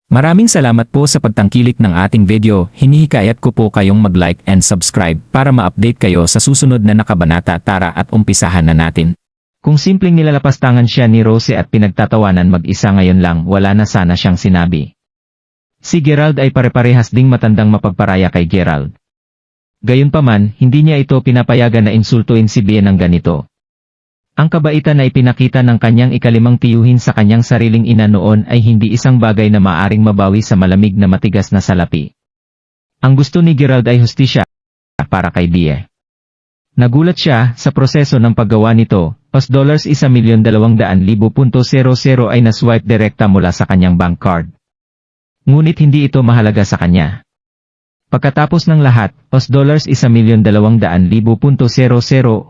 Maraming salamat po sa pagtangkilik ng ating video. Hinihikayat ko po kayong mag-like and subscribe para ma-update kayo sa susunod na nakabanata. Tara at umpisahan na natin. Kung simpleng nilalapastangan siya ni Rose at pinagtatawanan mag-isa ngayon lang, wala na sana siyang sinabi. Si Gerald ay pare-parehas ding matandang mapagparaya kay Gerald. Gayunpaman, hindi niya ito pinapayagan na insultuin si Bien ng ganito. Ang kabaitan na ipinakita ng kanyang ikalimang tiyuhin sa kanyang sariling ina noon ay hindi isang bagay na maaring mabawi sa malamig na matigas na salapi. Ang gusto ni Gerald ay hustisya para kay Bie. Nagulat siya sa proseso ng paggawa nito, $1,200,000.00 ay na-swipe direkta mula sa kanyang bank card. Ngunit hindi ito mahalaga sa kanya. Pagkatapos ng lahat, $1,200,000.00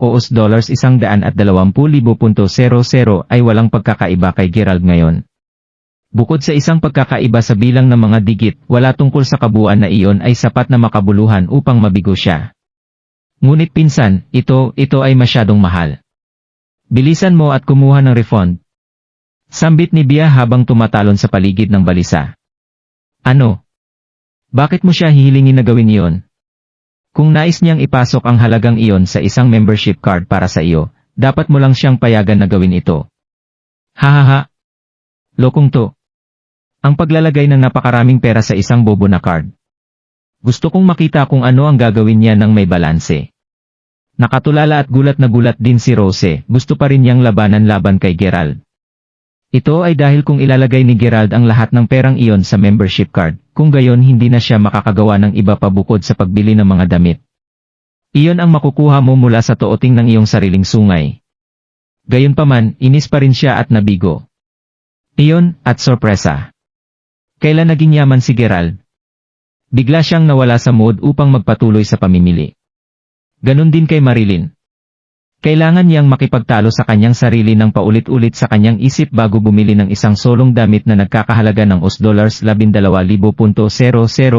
o $120,000.00 ay walang pagkakaiba kay Gerald ngayon. Bukod sa isang pagkakaiba sa bilang ng mga digit, wala tungkol sa kabuuan na iyon ay sapat na makabuluhan upang mabigo siya. Ngunit pinsan, ito ay masyadong mahal. Bilisan mo at kumuha ng refund. Sambit ni Bia habang tumatalon sa paligid ng balisa. Ano? Bakit mo siya hihilingin na gawin iyon? Kung nais niyang ipasok ang halagang iyon sa isang membership card para sa iyo, dapat mo lang siyang payagan na gawin ito. Hahaha. Lokong to. Ang paglalagay ng napakaraming pera sa isang bobo na card. Gusto kong makita kung ano ang gagawin niya nang may balanse. Nakatulala at gulat na gulat din si Rose, gusto pa rin niyang labanan laban kay Gerald. Ito ay dahil kung ilalagay ni Gerald ang lahat ng perang iyon sa membership card, kung gayon hindi na siya makakagawa ng iba pa bukod sa pagbili ng mga damit. Iyon ang makukuha mo mula sa tuoting ng iyong sariling sungay. Gayunpaman, inis pa rin siya at nabigo. Iyon, at sorpresa. Kailan naging yaman si Gerald? Bigla siyang nawala sa mood upang magpatuloy sa pamimili. Ganon din kay Marilyn. Kailangan niyang makipagtalo sa kanyang sarili ng paulit-ulit sa kanyang isip bago bumili ng isang solong damit na nagkakahalaga ng $12,000.00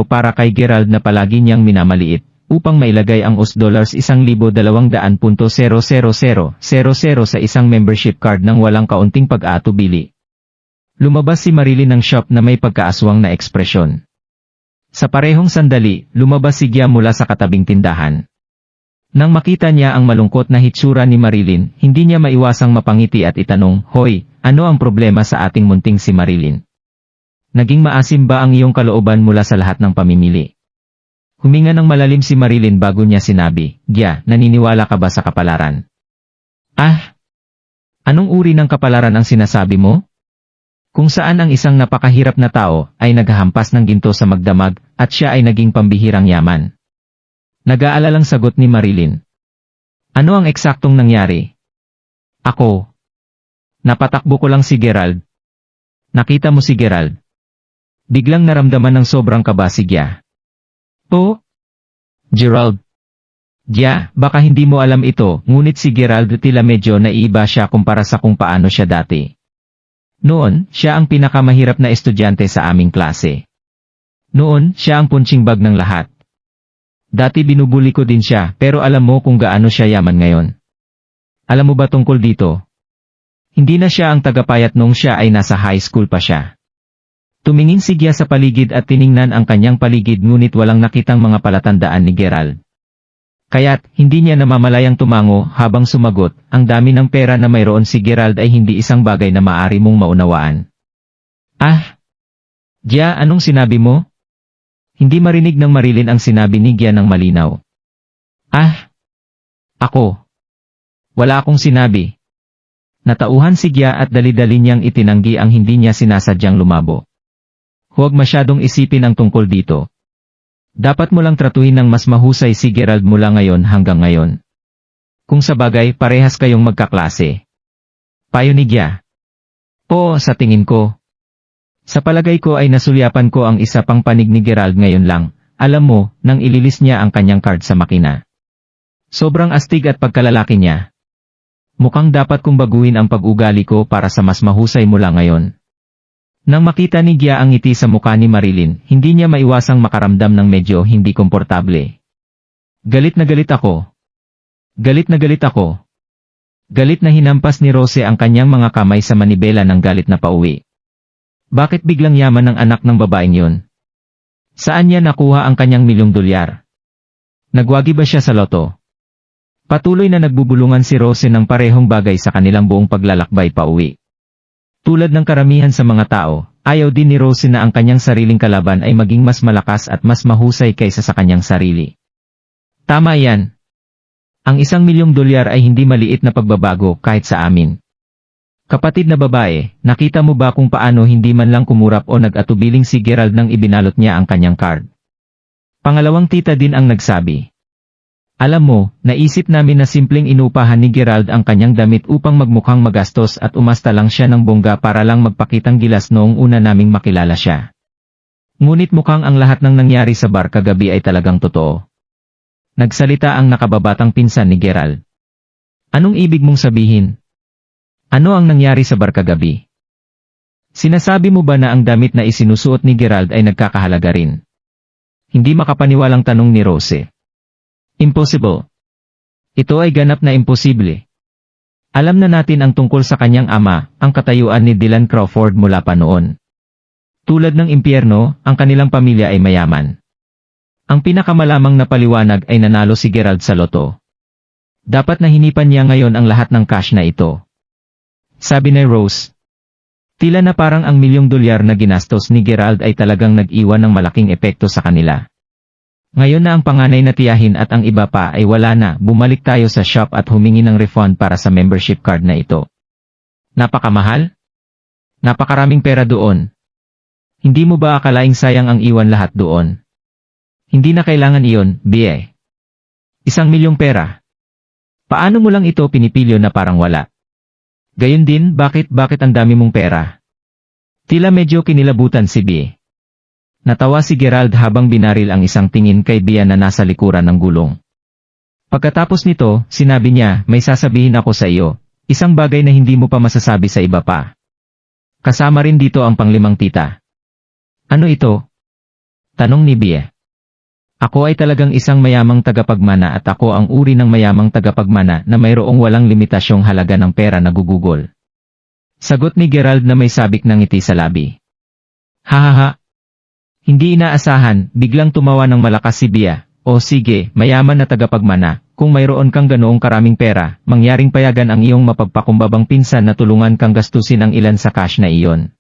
para kay Gerald na palagi niyang minamaliit, upang mailagay ang $1,200.000 sa isang membership card nang walang kaunting pag-aatubili. Lumabas si Marilyn ng shop na may pagkaaswang na ekspresyon. Sa parehong sandali, lumabas si Gia mula sa katabing tindahan. Nang makita niya ang malungkot na hitsura ni Marilyn, hindi niya maiwasang mapangiti at itanong, Hoy, ano ang problema sa ating munting si Marilyn? Naging maasim ba ang iyong kalooban mula sa lahat ng pamimili? Huminga ng malalim si Marilyn bago niya sinabi, Gia, naniniwala ka ba sa kapalaran? Ah! Anong uri ng kapalaran ang sinasabi mo? Kung saan ang isang napakahirap na tao ay naghahampas ng ginto sa magdamag at siya ay naging pambihirang yaman. Nag-aalalang sagot ni Marilyn. Ano ang eksaktong nangyari? Ako. Napatakbo ko lang si Gerald. Nakita mo si Gerald? Biglang naramdaman ng sobrang kaba si Gia. Oh? Gerald? Gia, baka hindi mo alam ito, ngunit si Gerald tila medyo naiiba siya kumpara sa kung paano siya dati. Noon, siya ang pinakamahirap na estudyante sa aming klase. Noon, siya ang punching bag ng lahat. Dati binubuli ko din siya, pero alam mo kung gaano siya yaman ngayon. Alam mo ba tungkol dito? Hindi na siya ang tagapayat nung siya ay nasa high school pa siya. Tumingin si Gia sa paligid at tiningnan ang kanyang paligid ngunit walang nakitang mga palatandaan ni Gerald. Kaya't, hindi niya namamalayang tumango habang sumagot, ang dami ng pera na mayroon si Gerald ay hindi isang bagay na maaari mong maunawaan. Ah! Gia, anong sinabi mo? Hindi marinig ng Marilyn ang sinabi ni Gia ng malinaw. Ah! Ako! Wala akong sinabi. Natauhan si Gia at dali-dali niyang itinanggi ang hindi niya sinasadyang lumabo. Huwag masyadong isipin ang tungkol dito. Dapat mo lang tratuhin ng mas mahusay si Gerald mula ngayon hanggang ngayon. Kung sa bagay, parehas kayong magkaklase. Payo ni Gia. Oo, sa tingin ko. Sa palagay ko ay nasulyapan ko ang isa pang panig ni Gerald ngayon lang, alam mo, nang ililis niya ang kanyang card sa makina. Sobrang astig at pagkalalaki niya. Mukhang dapat kong baguhin ang pag-ugali ko para sa mas mahusay mula ngayon. Nang makita ni Gia ang ngiti sa mukha ni Marilyn, hindi niya maiwasang makaramdam ng medyo hindi komportable. Galit na galit ako. Galit na galit ako. Galit na hinampas ni Rose ang kanyang mga kamay sa manibela ng galit na pauwi. Bakit biglang yaman ng anak ng babaeng yun? Saan niya nakuha ang kanyang $1,000,000? Nagwagi ba siya sa loto? Patuloy na nagbubulungan si Rose ng parehong bagay sa kanilang buong paglalakbay pauwi. Tulad ng karamihan sa mga tao, ayaw din ni Rose na ang kanyang sariling kalaban ay maging mas malakas at mas mahusay kaysa sa kanyang sarili. Tama yan. Ang $1,000,000 ay hindi maliit na pagbabago kahit sa amin. Kapatid na babae, nakita mo ba kung paano hindi man lang kumurap o nag-atubiling si Gerald nang ibinalot niya ang kanyang card? Pangalawang tita din ang nagsabi. Alam mo, naisip namin na simpleng inupahan ni Gerald ang kanyang damit upang magmukhang magastos at umasta lang siya ng bongga para lang magpakitang gilas noong una naming makilala siya. Ngunit mukhang ang lahat ng nangyari sa bar kagabi ay talagang totoo. Nagsalita ang nakababatang pinsan ni Gerald. Anong ibig mong sabihin? Ano ang nangyari sa bar kagabi? Sinasabi mo ba na ang damit na isinusuot ni Gerald ay nagkakahalaga rin? Hindi makapaniwalang tanong ni Rose. Impossible. Ito ay ganap na imposible. Alam na natin ang tungkol sa kanyang ama, ang katayuan ni Dylan Crawford mula pa noon. Tulad ng impyerno, ang kanilang pamilya ay mayaman. Ang pinakamalamang na paliwanag ay nanalo si Gerald sa loto. Dapat na hinipan niya ngayon ang lahat ng cash na ito. Sabi ni Rose. Tila na parang ang $1,000,000 na ginastos ni Gerald ay talagang nag-iwan ng malaking epekto sa kanila. Ngayon na ang panganay na tiyahin at ang iba pa ay wala na, bumalik tayo sa shop at humingi ng refund para sa membership card na ito. Napakamahal? Napakaraming pera doon. Hindi mo ba akalaing sayang ang iwan lahat doon? Hindi na kailangan iyon, Bie. $1,000,000 pera. Paano mo lang ito pinipilyo na parang wala? Gayun din, bakit ang dami mong pera? Tila medyo kinilabutan si Bie. Natawa si Gerald habang binaril ang isang tingin kay Bia na nasa likuran ng gulong. Pagkatapos nito, sinabi niya, may sasabihin ako sa iyo, isang bagay na hindi mo pa masasabi sa iba pa. Kasama rin dito ang panglimang tita. Ano ito? Tanong ni Bia. Ako ay talagang isang mayamang tagapagmana at ako ang uri ng mayamang tagapagmana na mayroong walang limitasyong halaga ng pera na gugugol. Sagot ni Gerald na may sabik ng ngiti sa labi. Hahaha. Hindi inaasahan, biglang tumawa ng malakas si Bia. O sige, mayaman na tagapagmana, kung mayroon kang ganoong karaming pera, mangyaring payagan ang iyong mapagpakumbabang pinsan na tulungan kang gastusin ang ilan sa cash na iyon.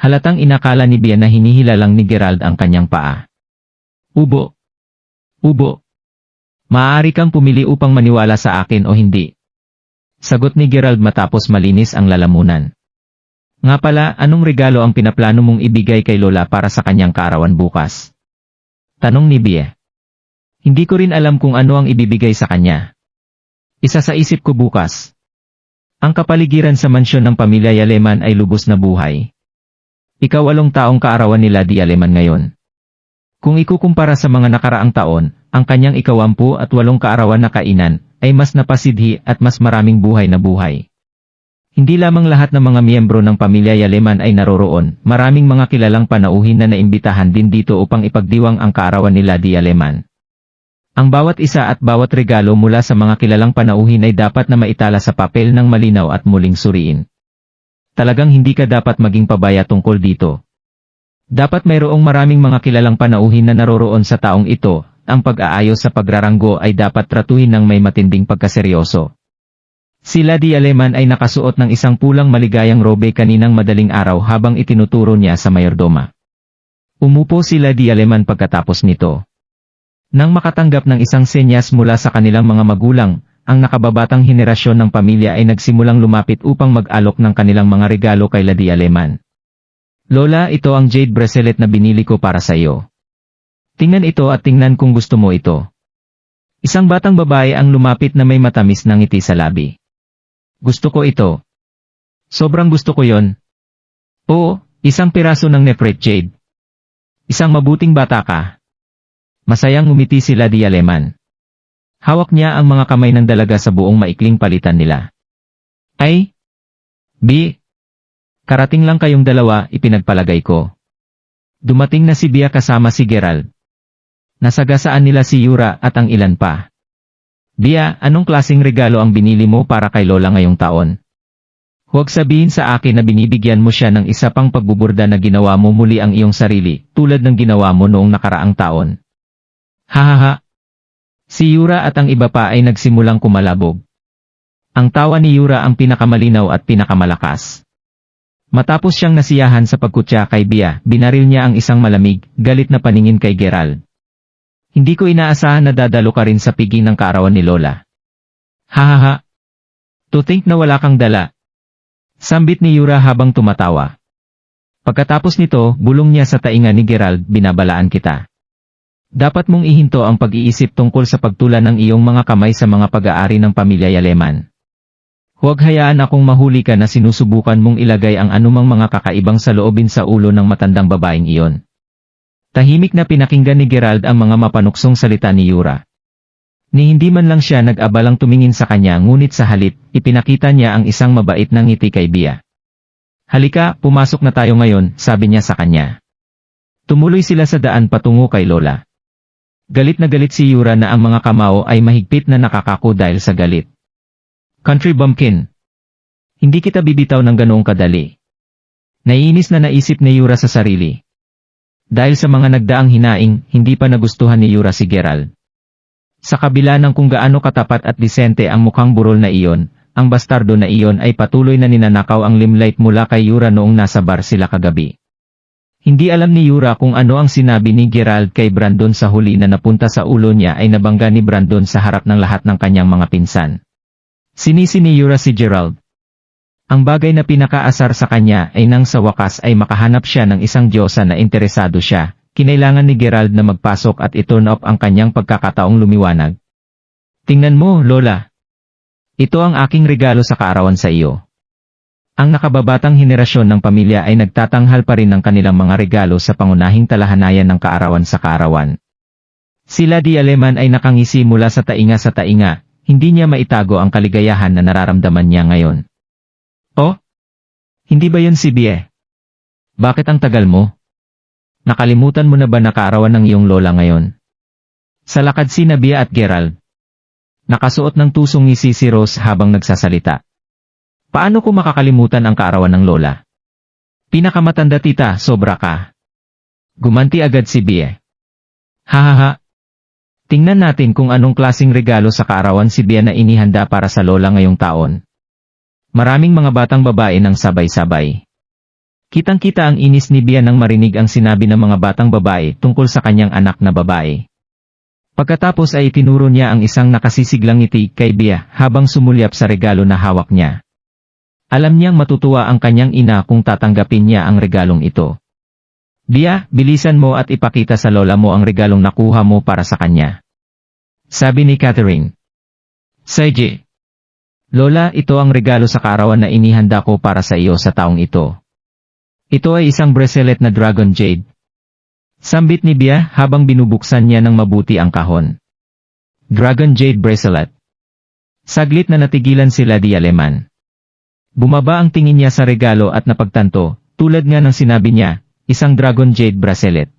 Halatang inakala ni Bia na hinihilalang ni Gerald ang kanyang paa. Ubo. Ubo. Maaari kang pumili upang maniwala sa akin o hindi. Sagot ni Gerald matapos malinis ang lalamunan. Nga pala, anong regalo ang pinaplano mong ibigay kay Lola para sa kanyang kaarawan bukas? Tanong ni Bia. Hindi ko rin alam kung ano ang ibibigay sa kanya. Isa sa isip ko bukas. Ang kapaligiran sa mansyon ng pamilya Yaleman ay lubos na buhay. Ikaw 8 taong kaarawan nila di Yaleman ngayon. Kung ikukumpara sa mga nakaraang taon, ang kanyang 28 kaarawan na kainan ay mas napasidhi at mas maraming buhay na buhay. Hindi lamang lahat ng mga miyembro ng pamilya Yaleman ay naroroon, maraming mga kilalang panauhin na naimbitahan din dito upang ipagdiwang ang kaarawan nila di Yaleman. Ang bawat isa at bawat regalo mula sa mga kilalang panauhin ay dapat na maitala sa papel ng malinaw at muling suriin. Talagang hindi ka dapat maging pabaya tungkol dito. Dapat mayroong maraming mga kilalang panauhin na naroroon sa taong ito, ang pag-aayos sa pagraranggo ay dapat tratuhin ng may matinding pagkaseryoso. Sila di Yaleman ay nakasuot ng isang pulang maligayang robe kaninang madaling araw habang itinuturo niya sa mayordoma. Umupo sila di Yaleman pagkatapos nito. Nang makatanggap ng isang senyas mula sa kanilang mga magulang, ang nakababatang henerasyon ng pamilya ay nagsimulang lumapit upang mag-alok ng kanilang mga regalo kay Lady Yaleman. Lola, ito ang jade bracelet na binili ko para sa iyo. Tingnan ito at tingnan kung gusto mo ito. Isang batang babae ang lumapit na may matamis na ngiti sa labi. Gusto ko ito. Sobrang gusto ko yon. Oo, isang piraso ng Nefret jade. Isang mabuting bata ka. Masayang umiti sila di Yaleman. Hawak niya ang mga kamay ng dalaga sa buong maikling palitan nila. Ay! Bi! Karating lang kayong dalawa, ipinagpalagay ko. Dumating na si Bia kasama si Gerald. Nasagasaan nila si Yura at ang ilan pa. Bia, anong klaseng regalo ang binili mo para kay Lola ngayong taon? Huwag sabihin sa akin na binibigyan mo siya ng isa pang pagbuburda na ginawa mo muli ang iyong sarili, tulad ng ginawa mo noong nakaraang taon. Hahaha. Si Yura at ang iba pa ay nagsimulang kumalabog. Ang tawa ni Yura ang pinakamalinaw at pinakamalakas. Matapos siyang nasiyahan sa pagkutya kay Bea, binaril niya ang isang malamig, galit na paningin kay Gerald. Hindi ko inaasahan na dadalo ka rin sa piging ng kaarawan ni Lola. Hahaha. To think na wala kang dala. Sambit ni Yura habang tumatawa. Pagkatapos nito, bulong niya sa tainga ni Gerald, binabalaan kita. Dapat mong ihinto ang pag-iisip tungkol sa pagtulan ng iyong mga kamay sa mga pag-aari ng pamilya Yaleman. Huwag hayaan akong mahuli ka na sinusubukan mong ilagay ang anumang mga kakaibang saloobin sa ulo ng matandang babaeng iyon. Tahimik na pinakinggan ni Gerald ang mga mapanuksong salita ni Yura. Ni hindi man lang siya nag-abalang tumingin sa kanya, ngunit sa halip, ipinakita niya ang isang mabait na ngiti kay Bea. Halika, pumasok na tayo ngayon, sabi niya sa kanya. Tumuloy sila sa daan patungo kay Lola. Galit na galit si Yura na ang mga kamao ay mahigpit na nakakako dahil sa galit. Country bumpkin. Hindi kita bibitaw ng ganoong kadali. Naiinis na naisip ni Yura sa sarili. Dahil sa mga nagdaang hinaing, hindi pa nagustuhan ni Yura si Gerald. Sa kabila ng kung gaano katapat at disente ang mukhang burol na iyon, ang bastardo na iyon ay patuloy na ninanakaw ang limelight mula kay Yura noong nasa bar sila kagabi. Hindi alam ni Yura kung ano ang sinabi ni Gerald kay Brandon sa huli na napunta sa ulo niya ay nabangga ni Brandon sa harap ng lahat ng kanyang mga pinsan. Sinisi ni Yura si Gerald. Ang bagay na pinakaasar sa kanya ay nang sa wakas ay makahanap siya ng isang diyosa na interesado siya. Kinailangan ni Gerald na magpasok at i-turn off ang kanyang pagkakataong lumiwanag. Tingnan mo, Lola. Ito ang aking regalo sa kaarawan sa iyo. Ang nakababatang henerasyon ng pamilya ay nagtatanghal pa rin ng kanilang mga regalo sa pangunahing talahanayan ng kaarawan sa kaarawan. Sila di Aleman ay nakangisi mula sa tainga, hindi niya maitago ang kaligayahan na nararamdaman niya ngayon. Oh? Hindi ba yun si Bea? Bakit ang tagal mo? Nakalimutan mo na ba na kaarawan ng iyong lola ngayon? Sa lakad sina Bea at Gerald. Nakasuot ng tusong ngisi si Rose habang nagsasalita. Paano ko makakalimutan ang kaarawan ng lola? Pinakamatanda tita, sobra ka. Gumanti agad si Bea. Hahaha. Tingnan natin kung anong klaseng regalo sa kaarawan si Bea na inihanda para sa lola ngayong taon. Maraming mga batang babae nang sabay-sabay. Kitang-kita ang inis ni Bea nang marinig ang sinabi ng mga batang babae tungkol sa kanyang anak na babae. Pagkatapos ay itinuro niya ang isang nakasisiglang ngiti kay Bea habang sumulyap sa regalo na hawak niya. Alam niyang matutuwa ang kanyang ina kung tatanggapin niya ang regalong ito. Bea, bilisan mo at ipakita sa lola mo ang regalong nakuha mo para sa kanya. Sabi ni Catherine. Sige. Lola, ito ang regalo sa kaarawan na inihanda ko para sa iyo sa taong ito. Ito ay isang bracelet na Dragon Jade. Sambit ni Bea habang binubuksan niya ng mabuti ang kahon. Dragon Jade Bracelet. Saglit na natigilan sila di Aleman. Bumaba ang tingin niya sa regalo at napagtanto, tulad nga ng sinabi niya, isang Dragon Jade Bracelet.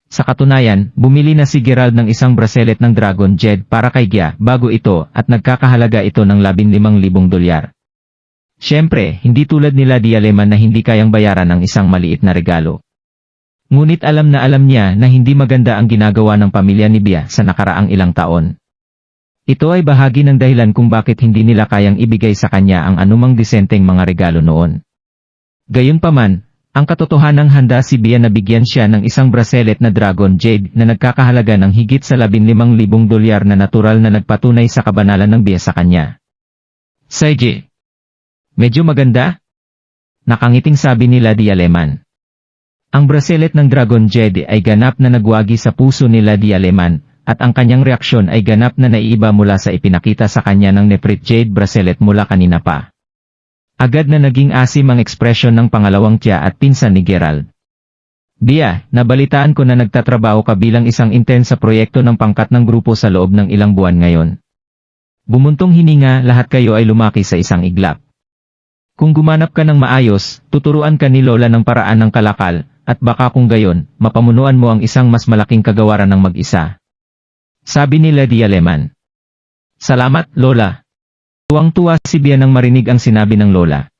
Sa katunayan, bumili na si Gerald ng isang bracelet ng Dragon Jade para kay Bea bago ito at nagkakahalaga ito ng $15,000. Siyempre, hindi tulad nila di Aleman na hindi kayang bayaran ang isang maliit na regalo. Ngunit alam niya na hindi maganda ang ginagawa ng pamilya ni Bea sa nakaraang ilang taon. Ito ay bahagi ng dahilan kung bakit hindi nila kayang ibigay sa kanya ang anumang disenteng mga regalo noon. Gayunpaman, ang katotohanang handa si Bea na bigyan siya ng isang bracelet na Dragon Jade na nagkakahalaga ng higit sa $15,000 na natural na nagpatunay sa kabanalan ng Bea sa kanya. Sige. Medyo maganda? Nakangiting sabi nila di Aleman. Ang bracelet ng Dragon Jade ay ganap na nagwagi sa puso nila di Aleman, at ang kanyang reaksyon ay ganap na naiiba mula sa ipinakita sa kanya ng Nefrit Jade bracelet mula kanina pa. Agad na naging asim ang ekspresyon ng pangalawang tiya at pinsan ni Gerald. Bea, nabalitaan ko na nagtatrabaho ka bilang isang intern sa proyekto ng pangkat ng grupo sa loob ng ilang buwan ngayon. Bumuntong hininga, lahat kayo ay lumaki sa isang iglap. Kung gumanap ka ng maayos, tuturuan ka ni Lola ng paraan ng kalakal, at baka kung gayon, mapamunuan mo ang isang mas malaking kagawaran ng mag-isa. Sabi ni Lady Aleman. Salamat, Lola. Tuwang-tuwa si Bea nang marinig ang sinabi ng Lola.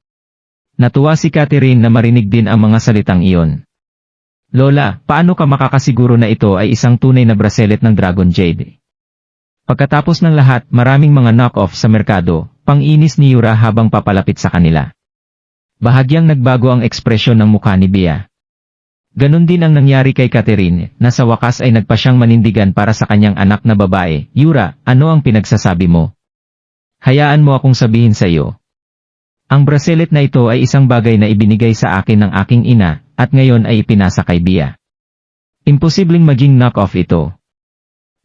Natuwa si Catherine na marinig din ang mga salitang iyon. Lola, paano ka makakasiguro na ito ay isang tunay na bracelet ng Dragon Jade? Pagkatapos ng lahat, maraming mga knock-off sa merkado, pang-inis ni Yura habang papalapit sa kanila. Bahagyang nagbago ang ekspresyon ng mukha ni Bea. Ganon din ang nangyari kay Catherine, na sa wakas ay nagpa siyang manindigan para sa kanyang anak na babae. Yura, ano ang pinagsasabi mo? Hayaan mo akong sabihin sa iyo. Ang bracelet na ito ay isang bagay na ibinigay sa akin ng aking ina, at ngayon ay ipinasa kay Bea. Imposibleng maging knock-off ito.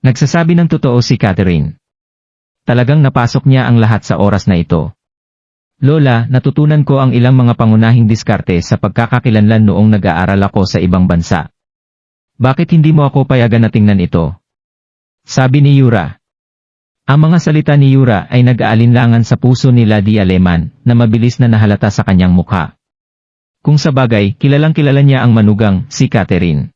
Nagsasabi ng totoo si Catherine. Talagang napasok niya ang lahat sa oras na ito. Lola, natutunan ko ang ilang mga pangunahing diskarte sa pagkakakilanlan noong nag-aaral ako sa ibang bansa. Bakit hindi mo ako payagan na tingnan ito? Sabi ni Yura. Ang mga salita ni Yura ay nag-aalinlangan sa puso ni Lady Aleman, na mabilis na nahalata sa kanyang mukha. Kung sa bagay, kilalang-kilala niya ang manugang, si Catherine.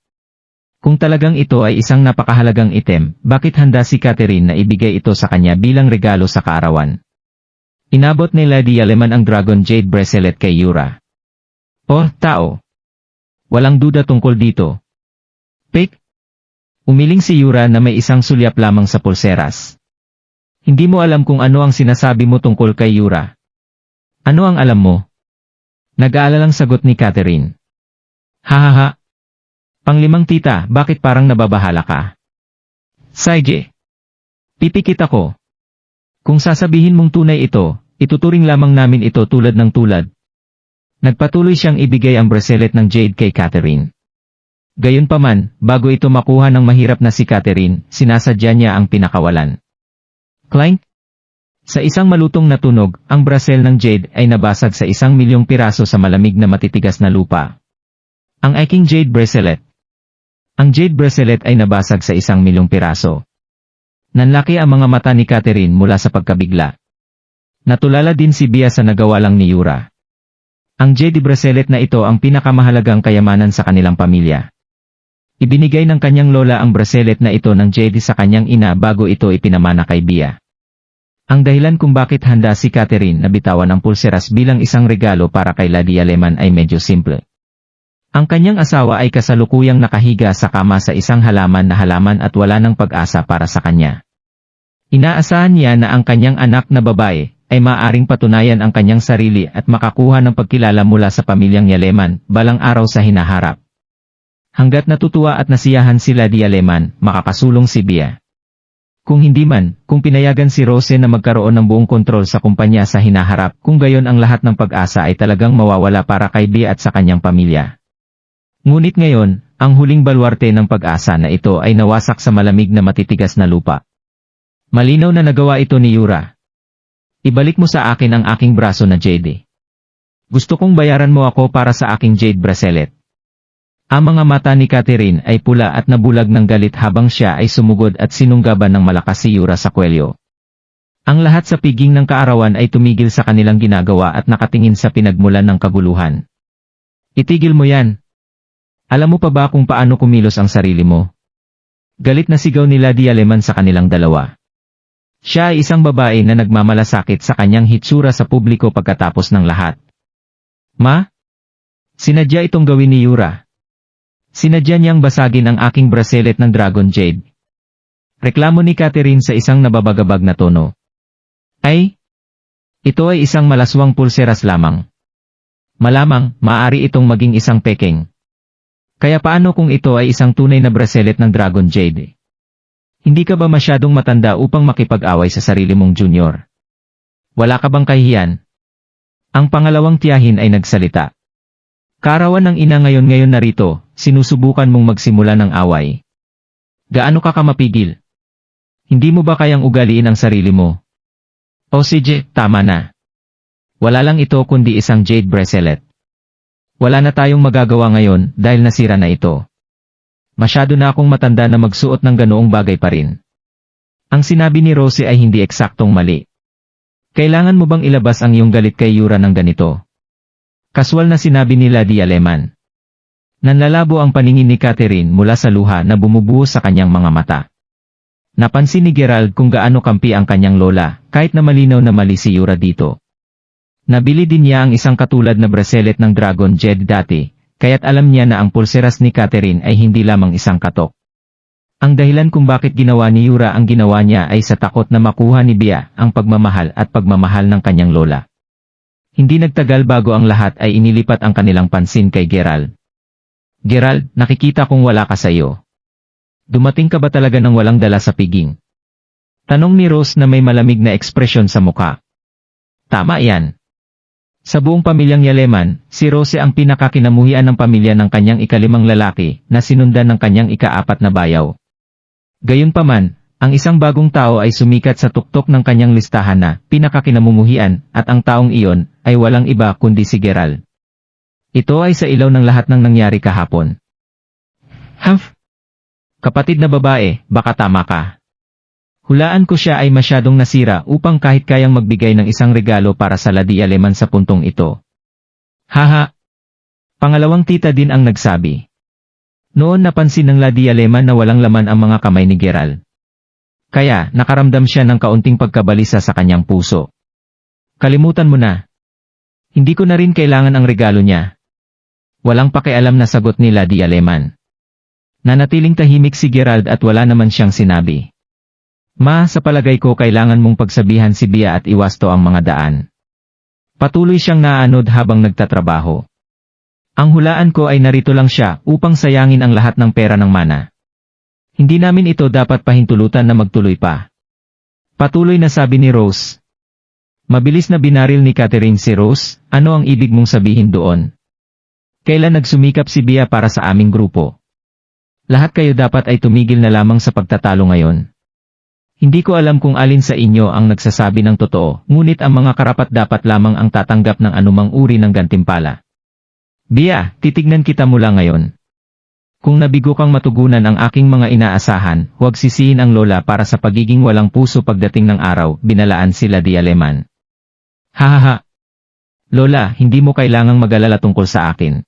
Kung talagang ito ay isang napakahalagang item, bakit handa si Catherine na ibigay ito sa kanya bilang regalo sa kaarawan? Inabot ni Lady Aleman ang Dragon Jade bracelet kay Yura. Oh, tao! Walang duda tungkol dito. Pick! Umiling si Yura na may isang sulyap lamang sa pulseras. Hindi mo alam kung ano ang sinasabi mo tungkol kay Yura. Ano ang alam mo? Nag-aalalang sagot ni Catherine. Hahaha. Panglimang tita, bakit parang nababahala ka? Saige. Pipikit ako. Kung sasabihin mong tunay ito, ituturing lamang namin ito tulad ng tulad. Nagpatuloy siyang ibigay ang bracelet ng Jade kay Catherine. Gayunpaman, bago ito makuha ng mahirap na si Catherine, sinasadya niya ang pinakawalan. Clank! Sa isang malutong na tunog, ang brasel ng Jade ay nabasag sa 1,000,000 piraso sa malamig na matitigas na lupa. Ang aking Jade bracelet. Ang Jade bracelet ay nabasag sa 1,000,000 piraso. Nanlaki ang mga mata ni Catherine mula sa pagkabigla. Natulala din si Bea sa nagawa lang ni Yura. Ang Jade bracelet na ito ang pinakamahalagang kayamanan sa kanilang pamilya. Ibinigay ng kanyang lola ang bracelet na ito ng Jade sa kanyang ina bago ito ipinamana kay Bea. Ang dahilan kung bakit handa si Catherine na bitawan ang pulseras bilang isang regalo para kay Lady Aleman ay medyo simple. Ang kanyang asawa ay kasalukuyang nakahiga sa kama sa isang halaman at wala ng pag-asa para sa kanya. Inaasahan niya na ang kanyang anak na babae ay maaaring patunayan ang kanyang sarili at makakuha ng pagkilala mula sa pamilyang Aleman balang araw sa hinaharap. Hanggat natutuwa at nasiyahan si Lady Aleman, makakasulong si Bea. Kung hindi man, kung pinayagan si Rose na magkaroon ng buong kontrol sa kumpanya sa hinaharap, kung gayon ang lahat ng pag-asa ay talagang mawawala para kay Bea at sa kanyang pamilya. Ngunit ngayon, ang huling baluarte ng pag-asa na ito ay nawasak sa malamig na matitigas na lupa. Malinaw na nagawa ito ni Yura. Ibalik mo sa akin ang aking braso na Jade. Gusto kong bayaran mo ako para sa aking Jade bracelet. Ang mga mata ni Catherine ay pula at nabulag ng galit habang siya ay sumugod at sinunggaban ng malakas si Yura sa kwelyo. Ang lahat sa piging ng kaarawan ay tumigil sa kanilang ginagawa at nakatingin sa pinagmulan ng kaguluhan. Itigil mo yan. Alam mo pa ba kung paano kumilos ang sarili mo? Galit na sigaw ni Lady Aleman sa kanilang dalawa. Siya ay isang babae na nagmamalasakit sa kanyang hitsura sa publiko pagkatapos ng lahat. Ma? Sinadya itong gawin ni Yura. Sinadya niyang basagin ang aking bracelet ng Dragon Jade. Reklamo ni Catherine sa isang nababagabag na tono. Ay! Ito ay isang malaswang pulseras lamang. Malamang, maaari itong maging isang peking. Kaya paano kung ito ay isang tunay na bracelet ng Dragon Jade? Hindi ka ba masyadong matanda upang makipag-away sa sarili mong junior? Wala ka bang kahihiyan? Ang pangalawang tiyahin ay nagsalita. Kaarawan ng ina ngayon narito, sinusubukan mong magsimula ng away. Gaano ka mapigil? Hindi mo ba kayang ugaliin ang sarili mo? O sige, tama na. Wala lang ito kundi isang Jade bracelet. Wala na tayong magagawa ngayon dahil nasira na ito. Masyado na akong matanda na magsuot ng ganoong bagay pa rin. Ang sinabi ni Rose ay hindi eksaktong mali. Kailangan mo bang ilabas ang iyong galit kay Yura ng ganito? Kaswal na sinabi ni Lady Aleman. Nanlalabo ang paningin ni Catherine mula sa luha na bumubuhos sa kanyang mga mata. Napansin ni Gerald kung gaano kampi ang kanyang lola, kahit na malinaw na mali si Yura dito. Nabili din niya ang isang katulad na bracelet ng Dragon Jed dati, kaya't alam niya na ang pulseras ni Catherine ay hindi lamang isang katok. Ang dahilan kung bakit ginawa ni Yura ang ginawa niya ay sa takot na makuha ni Bea ang pagmamahal at pagmamahal ng kanyang lola. Hindi nagtagal bago ang lahat ay inilipat ang kanilang pansin kay Gerald. Gerald, nakikita kong wala ka sa iyo. Dumating ka ba talaga ng walang dala sa piging? Tanong ni Rose na may malamig na ekspresyon sa mukha. Tama yan. Sa buong pamilyang Yaleman, si Rose ang pinakakinamuhian ng pamilya ng kanyang ikalimang lalaki na sinundan ng kanyang ikaapat na bayaw. Gayunpaman, ang isang bagong tao ay sumikat sa tuktok ng kanyang listahan na pinakakinamumuhian at ang taong iyon ay walang iba kundi si Gerald. Ito ay sa ilaw ng lahat ng nangyari kahapon. Humph! Kapatid na babae, baka tama ka. Hulaan ko siya ay masyadong nasira upang kahit kayang magbigay ng isang regalo para sa Lady Aleman sa puntong ito. Haha! Pangalawang tita din ang nagsabi. Noon napansin ng Lady Aleman na walang laman ang mga kamay ni Gerald. Kaya, nakaramdam siya ng kaunting pagkabalisa sa kanyang puso. Kalimutan mo na. Hindi ko na rin kailangan ang regalo niya. Walang pakialam na sagot ni Lady Aleman. Nanatiling tahimik si Gerald at wala naman siyang sinabi. Ma, sa palagay ko kailangan mong pagsabihan si Bea at iwasto ang mga daan. Patuloy siyang naanod habang nagtatrabaho. Ang hulaan ko ay narito lang siya upang sayangin ang lahat ng pera ng mana. Hindi namin ito dapat pahintulutan na magtuloy pa. Patuloy na sabi ni Rose. Mabilis na binaril ni Catherine si Rose, ano ang ibig mong sabihin doon? Kailan nagsumikap si Bea para sa aming grupo? Lahat kayo dapat ay tumigil na lamang sa pagtatalo ngayon. Hindi ko alam kung alin sa inyo ang nagsasabi ng totoo, ngunit ang mga karapat-dapat lamang ang tatanggap ng anumang uri ng gantimpala. Bea, titignan kita mula ngayon. Kung nabigo kang matugunan ang aking mga inaasahan, huwag sisihin ang lola para sa pagiging walang puso pagdating ng araw, binalaan sila di Aleman. Hahaha. Lola, hindi mo kailangang mag-alala tungkol sa akin.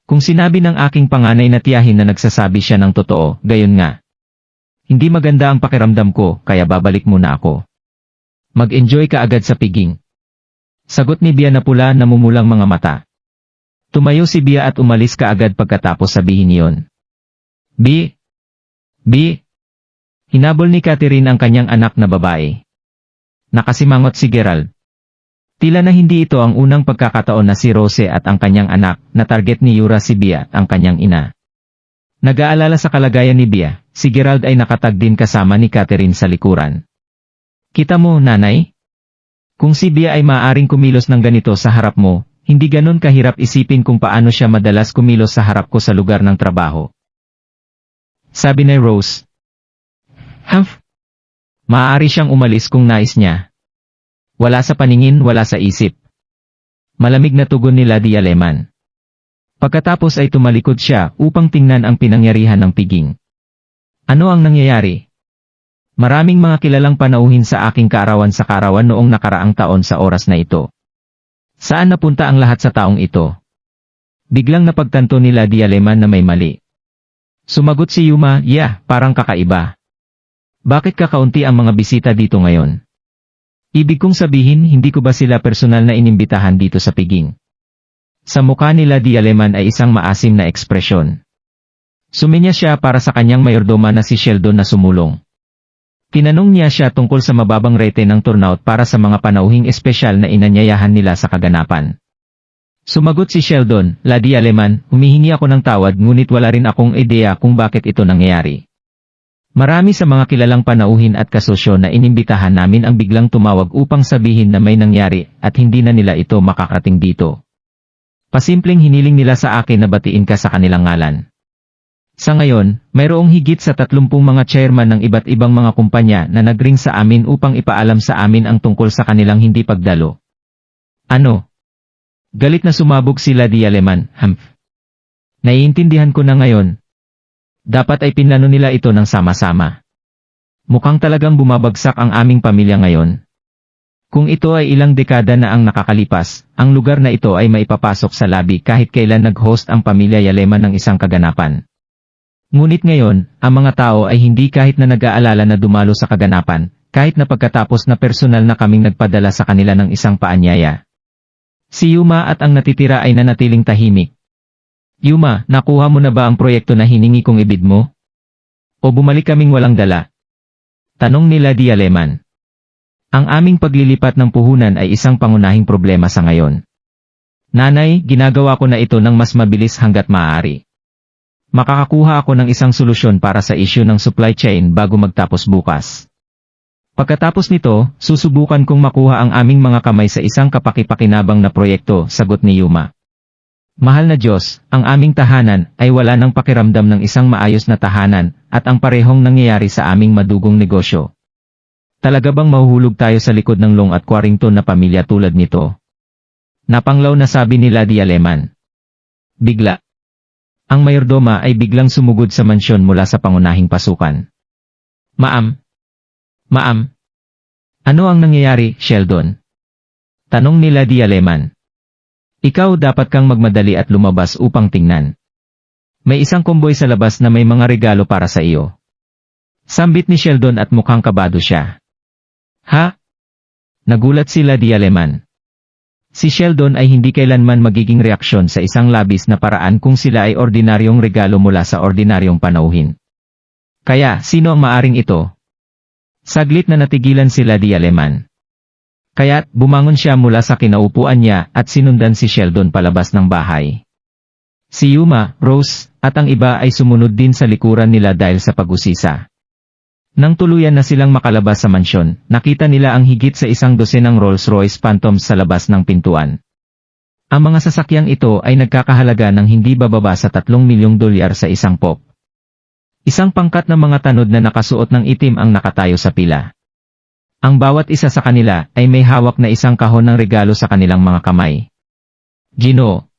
Kung sinabi ng aking panganay na tiyahin na nagsasabi siya ng totoo, gayon nga. Hindi maganda ang pakiramdam ko, kaya babalik muna ako. Mag-enjoy ka agad sa piging. Sagot ni Bea na pula na mumulang mga mata. Tumayo si Bea at umalis ka agad pagkatapos sabihin iyon. B. Hinabol ni Catherine ang kanyang anak na babae. Nakasimangot si Gerald. Tila na hindi ito ang unang pagkakataon na si Rose at ang kanyang anak na target ni Yura si Bea, ang kanyang ina. Nag-aalala sa kalagayan ni Bea, si Gerald ay nakatag din kasama ni Catherine sa likuran. Kita mo, nanay? Kung si Bea ay maaaring kumilos ng ganito sa harap mo, hindi ganon kahirap isipin kung paano siya madalas kumilos sa harap ko sa lugar ng trabaho. Sabi ni Rose. Humph! Maaari siyang umalis kung nais niya. Wala sa paningin, wala sa isip. Malamig na tugon ni Lady Aleman. Pagkatapos ay tumalikod siya upang tingnan ang pinangyarihan ng piging. Ano ang nangyayari? Maraming mga kilalang panauhin sa aking kaarawan sa kaarawan noong nakaraang taon sa oras na ito. Saan napunta ang lahat sa taong ito? Biglang napagtanto ni Lady Aleman na may mali. Sumagot si Yuma, parang kakaiba. Bakit kakaunti ang mga bisita dito ngayon? Ibig kong sabihin, hindi ko ba sila personal na inimbitahan dito sa piging? Sa mukha ni Lady Aleman ay isang maasim na ekspresyon. Suminya siya para sa kanyang mayordoma na si Sheldon na sumulong. Tinanong niya siya tungkol sa mababang rate ng turnout para sa mga panauhing espesyal na inanyayahan nila sa kaganapan. Sumagot si Sheldon, Lady Aleman, humihingi ako ng tawad ngunit wala rin akong ideya kung bakit ito nangyayari. Marami sa mga kilalang panauhin at kasosyo na inimbitahan namin ang biglang tumawag upang sabihin na may nangyari at hindi na nila ito makakarating dito. Pasimpleng hiniling nila sa akin na batiin ka sa kanilang ngalan. Sa ngayon, mayroong higit sa 30 mga chairman ng iba't ibang mga kumpanya na nagring sa amin upang ipaalam sa amin ang tungkol sa kanilang hindi pagdalo. Ano? Galit na sumabog si Lady Aleman, humph. Naiintindihan ko na ngayon. Dapat ay pinlano nila ito ng sama-sama. Mukhang talagang bumabagsak ang aming pamilya ngayon. Kung ito ay ilang dekada na ang nakakalipas, ang lugar na ito ay maipapasok sa labi kahit kailan nag-host ang pamilya Yaleman ng isang kaganapan. Ngunit ngayon, ang mga tao ay hindi kahit na nag-aalala na dumalo sa kaganapan, kahit na pagkatapos na personal na kaming nagpadala sa kanila ng isang paanyaya. Si Yuma at ang natitira ay nanatiling tahimik. Yuma, nakuha mo na ba ang proyekto na hiningi kong ibid mo? O bumalik kaming walang dala? Tanong nila Dialeman. Ang aming paglilipat ng puhunan ay isang pangunahing problema sa ngayon. Nanay, ginagawa ko na ito ng mas mabilis hanggat maaari. Makakakuha ako ng isang solusyon para sa issue ng supply chain bago magtapos bukas. Pagkatapos nito, susubukan kong makuha ang aming mga kamay sa isang kapaki-pakinabang na proyekto, sagot ni Yuma. Mahal na Diyos, ang aming tahanan ay wala ng pakiramdam ng isang maayos na tahanan at ang parehong nangyayari sa aming madugong negosyo. Talaga bang mahuhulog tayo sa likod ng Long at Quarrington na pamilya tulad nito? Napanglaw na sabi nila Dialeman. Bigla. Ang mayordoma ay biglang sumugod sa mansyon mula sa pangunahing pasukan. Ma'am. Ma'am. Ano ang nangyayari, Sheldon? Tanong nila Dialeman. Ikaw dapat kang magmadali at lumabas upang tingnan. May isang komboy sa labas na may mga regalo para sa iyo. Sambit ni Sheldon at mukhang kabado siya. Ha? Nagulat sila Dialeman. Si Sheldon ay hindi kailanman magiging reaksyon sa isang labis na paraan kung sila ay ordinaryong regalo mula sa ordinaryong panauhin. Kaya, sino ang maaring ito? Saglit na natigilan sila Dialeman. Kaya't bumangon siya mula sa kinaupuan niya at sinundan si Sheldon palabas ng bahay. Si Yuma, Rose, at ang iba ay sumunod din sa likuran nila dahil sa pag-usisa. Nang tuluyan na silang makalabas sa mansyon, nakita nila ang higit sa 100 Rolls-Royce Phantoms sa labas ng pintuan. Ang mga sasakyang ito ay nagkakahalaga ng hindi bababa sa $3 milyong sa isang pop. Isang pangkat ng mga tanod na nakasuot ng itim ang nakatayo sa pila. Ang bawat isa sa kanila ay may hawak na isang kahon ng regalo sa kanilang mga kamay. Gino.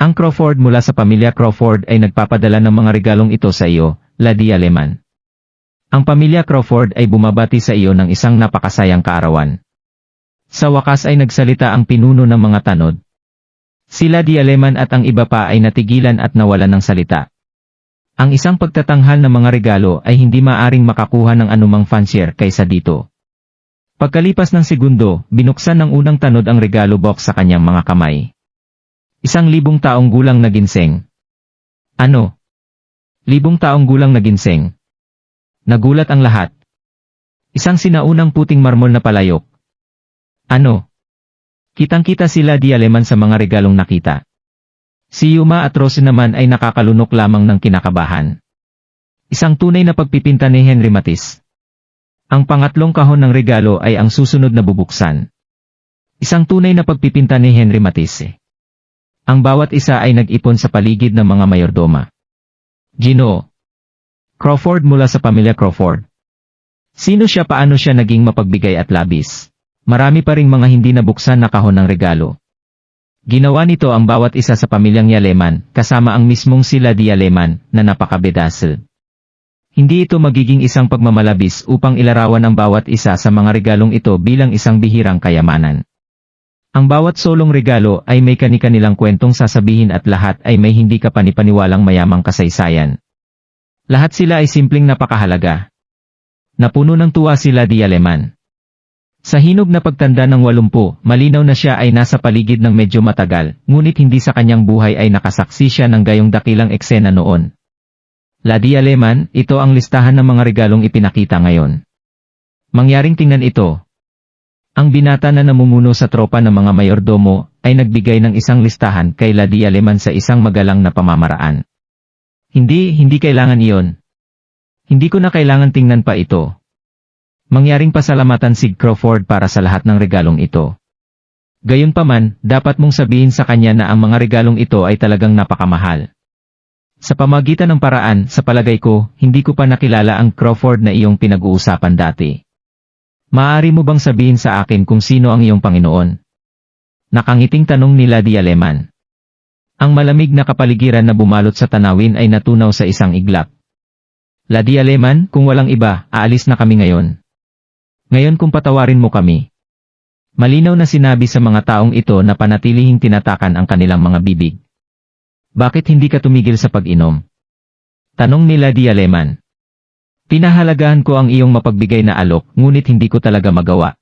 Ang Crawford mula sa pamilya Crawford ay nagpapadala ng mga regalong ito sa iyo, La Dialeman. Ang pamilya Crawford ay bumabati sa iyo ng isang napakasayang kaarawan. Sa wakas ay nagsalita ang pinuno ng mga tanod. Sila Dialeman at ang iba pa ay natigilan at nawalan ng salita. Ang isang pagtatanghal ng mga regalo ay hindi maaring makakuha ng anumang fancier kaysa dito. Pagkalipas ng segundo, binuksan ng unang tanod ang regalo box sa kanyang mga kamay. 1,000 taong gulang na ginseng. Ano? 1,000 taong gulang na ginseng. Nagulat ang lahat. Isang sinaunang puting marmol na palayok. Ano? Kitang-kita sila Dialeman sa mga regalong nakita. Si Yuma at Rose naman ay nakakalunok lamang ng kinakabahan. Isang tunay na pagpipinta ni Henry Matisse. Ang pangatlong kahon ng regalo ay ang susunod na bubuksan. Isang tunay na pagpipinta ni Henry Matisse. Ang bawat isa ay nag-ipon sa paligid ng mga mayordoma. Gino. Crawford mula sa pamilya Crawford. Sino siya, paano siya naging mapagbigay at labis? Marami pa ring mga hindi nabuksan na kahon ng regalo. Ginawa nito ang bawat isa sa pamilyang Dialeman, kasama ang mismong sila Dialeman, na napakabedasel. Hindi ito magiging isang pagmamalabis upang ilarawan ang bawat isa sa mga regalong ito bilang isang bihirang kayamanan. Ang bawat solong regalo ay may kani-kanilang kwentong sasabihin at lahat ay may hindi kapanipaniwalang mayamang kasaysayan. Lahat sila ay simpleng napakahalaga. Napuno ng tuwa sila Dialeman. Sa hinog na pagtanda ng 80, malinaw na siya ay nasa paligid ng medyo matagal, ngunit hindi sa kanyang buhay ay nakasaksi siya ng gayong dakilang eksena noon. La Dialeman, ito ang listahan ng mga regalong ipinakita ngayon. Mangyaring tingnan ito. Ang binata na namumuno sa tropa ng mga mayordomo ay nagbigay ng isang listahan kay La Dialeman sa isang magalang na pamamaraan. Hindi kailangan iyon. Hindi ko na kailangan tingnan pa ito. Mangyaring pasalamatan si Crawford para sa lahat ng regalong ito. Gayunpaman, dapat mong sabihin sa kanya na ang mga regalong ito ay talagang napakamahal. Sa pamagitan ng paraan, sa palagay ko, hindi ko pa nakilala ang Crawford na iyong pinag-uusapan dati. Maaari mo bang sabihin sa akin kung sino ang iyong Panginoon? Nakangiting tanong nila Dialeman. Ang malamig na kapaligiran na bumalot sa tanawin ay natunaw sa isang iglap. La Dialeman, kung walang iba, aalis na kami ngayon. Ngayon kung patawarin mo kami. Malinaw na sinabi sa mga taong ito na panatilihing tinatakan ang kanilang mga bibig. Bakit hindi ka tumigil sa pag-inom? Tanong nila Dialeman. Pinahalagahan ko ang iyong mapagbigay na alok, ngunit hindi ko talaga magawa.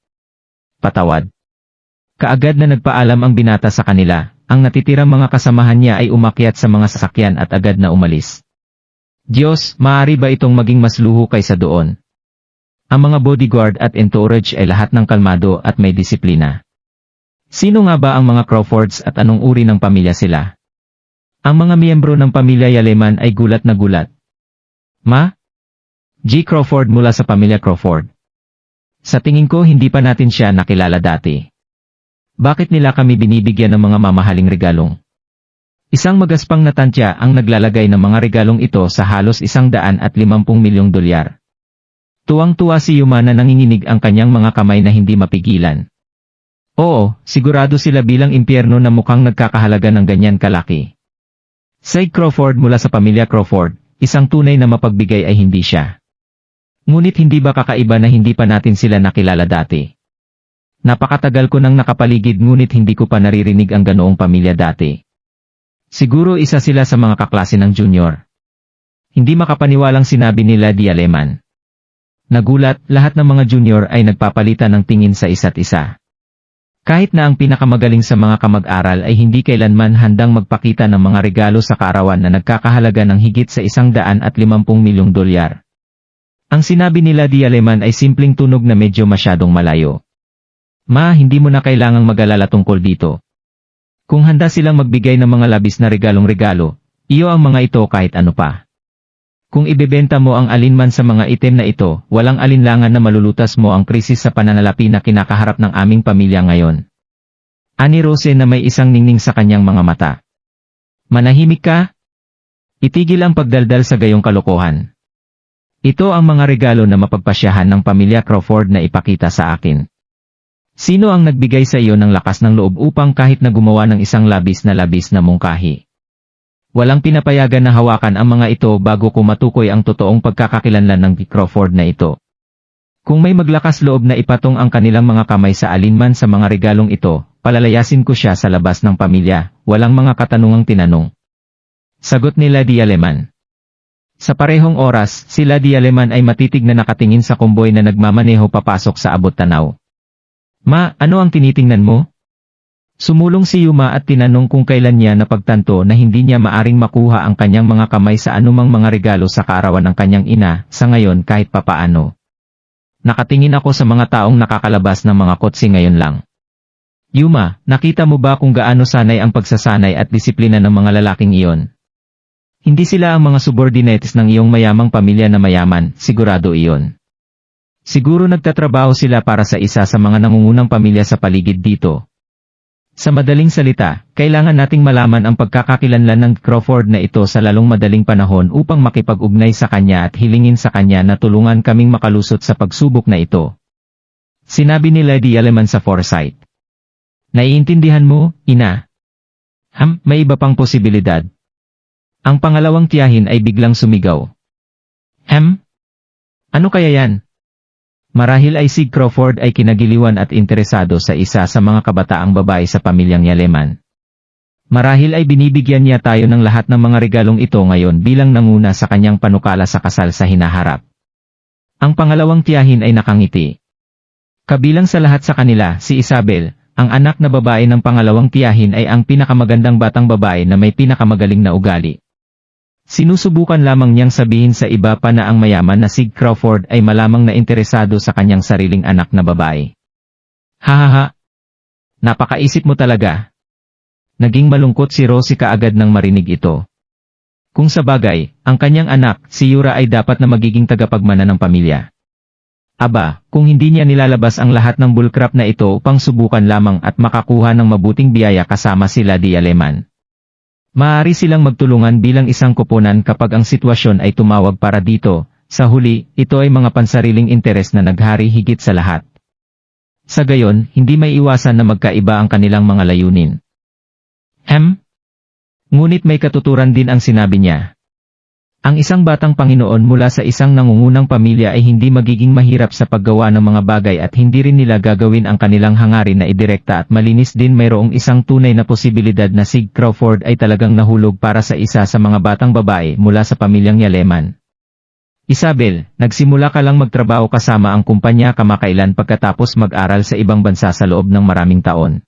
Patawad. Kaagad na nagpaalam ang binata sa kanila, ang natitirang mga kasamahan niya ay umakyat sa mga sasakyan at agad na umalis. Diyos, maaari ba itong maging mas luho kaysa doon? Ang mga bodyguard at entourage ay lahat ng kalmado at may disiplina. Sino nga ba ang mga Crawfords at anong uri ng pamilya sila? Ang mga miyembro ng pamilya Yaleman ay gulat na gulat. Ma? G. Crawford mula sa pamilya Crawford. Sa tingin ko hindi pa natin siya nakilala dati. Bakit nila kami binibigyan ng mga mamahaling regalong? Isang magaspang na tantya ang naglalagay ng mga regalong ito sa halos $150 milyong. Tuwang-tuwa si Yuma na nanginginig ang kanyang mga kamay na hindi mapigilan. Oo, sigurado sila bilang impyerno na mukhang nagkakahalaga ng ganyan kalaki. Cy Crawford mula sa pamilya Crawford, isang tunay na mapagbigay ay hindi siya. Ngunit hindi ba kakaiba na hindi pa natin sila nakilala dati? Napakatagal ko nang nakapaligid ngunit hindi ko pa naririnig ang ganoong pamilya dati. Siguro isa sila sa mga kaklase ng junior. Hindi makapaniwalang sinabi ni Lady Yaleman. Nagulat, lahat ng mga junior ay nagpapalitan ng tingin sa isa't isa. Kahit na ang pinakamagaling sa mga kamag-aral ay hindi kailanman handang magpakita ng mga regalo sa kaarawan na nagkakahalaga ng higit sa $150 milyong. Ang sinabi ni Lady Yaleman ay simpleng tunog na medyo masyadong malayo. Ma, hindi mo na kailangang mag-alala tungkol dito. Kung handa silang magbigay ng mga labis na regalong-regalo, iyo ang mga ito kahit ano pa. Kung ibebenta mo ang alinman sa mga item na ito, walang alinlangan na malulutas mo ang krisis sa pananalapi na kinakaharap ng aming pamilya ngayon. Ani Rose na may isang ningning sa kanyang mga mata. Manahimik ka? Itigil ang pagdaldal sa gayong kalokohan. Ito ang mga regalo na mapagpasyahan ng pamilya Crawford na ipakita sa akin. Sino ang nagbigay sa iyo ng lakas ng loob upang kahit na gumawa ng isang labis na mungkahi? Walang pinapayagan na hawakan ang mga ito bago ko matukoy ang totoong pagkakakilanlan ng Crawford na ito. Kung may maglakas loob na ipatong ang kanilang mga kamay sa alinman sa mga regalong ito, palalayasin ko siya sa labas ng pamilya, walang mga katanungang tinanong. Sagot ni Lady Yaleman. Sa parehong oras, si Lady Yaleman ay matitig na nakatingin sa kumboy na nagmamaneho papasok sa abot tanaw. Ma, ano ang tinitingnan mo? Sumulong si Yuma at tinanong kung kailan niya napagtanto na hindi niya maaring makuha ang kanyang mga kamay sa anumang mga regalo sa kaarawan ng kanyang ina, sa ngayon kahit papaano. Nakatingin ako sa mga taong nakakalabas ng mga kotse ngayon lang. Yuma, nakita mo ba kung gaano sanay ang pagsasanay at disiplina ng mga lalaking iyon? Hindi sila ang mga subordinates ng iyong mayamang pamilya na mayaman, sigurado iyon. Siguro nagtatrabaho sila para sa isa sa mga nangungunang pamilya sa paligid dito. Sa madaling salita, kailangan nating malaman ang pagkakakilanlan ng Crawford na ito sa lalong madaling panahon upang makipag-ugnay sa kanya at hilingin sa kanya na tulungan kaming makalusot sa pagsubok na ito. Sinabi ni Lady Yaleman sa foresight. Naiintindihan mo, ina? May iba pang posibilidad. Ang pangalawang tiyahin ay biglang sumigaw. Ano kaya yan? Marahil ay si Crawford ay kinagiliwan at interesado sa isa sa mga kabataang babae sa pamilyang Yaleman. Marahil ay binibigyan niya tayo ng lahat ng mga regalong ito ngayon bilang nanguna sa kanyang panukala sa kasal sa hinaharap. Ang pangalawang tiyahin ay nakangiti. Kabilang sa lahat sa kanila, si Isabel, ang anak na babae ng pangalawang tiyahin ay ang pinakamagandang batang babae na may pinakamagaling na ugali. Sinusubukan lamang niyang sabihin sa iba pa na ang mayaman na si Crawford ay malamang na interesado sa kanyang sariling anak na babae. Hahaha. Napakaisip mo talaga. Naging malungkot si Rosie kaagad nang marinig ito. Kung sa bagay, ang kanyang anak, si Yura ay dapat na magiging tagapagmana ng pamilya. Aba, kung hindi niya nilalabas ang lahat ng bullcrap na ito upang subukan lamang at makakuha ng mabuting biyaya kasama si Lady Yaleman. Maaari silang magtulungan bilang isang koponan kapag ang sitwasyon ay tumawag para dito. Sa huli, ito ay mga pansariling interes na naghari higit sa lahat. Sa gayon, hindi may iwasan na magkaiba ang kanilang mga layunin. Ngunit may katuturan din ang sinabi niya. Ang isang batang Panginoon mula sa isang nangungunang pamilya ay hindi magiging mahirap sa paggawa ng mga bagay at hindi rin nila gagawin ang kanilang hangarin na idirekta at malinis din. Mayroong isang tunay na posibilidad na si Crawford ay talagang nahulog para sa isa sa mga batang babae mula sa pamilyang Yaleman. Isabel, nagsimula ka lang magtrabaho kasama ang kumpanya kamakailan pagkatapos mag-aral sa ibang bansa sa loob ng maraming taon.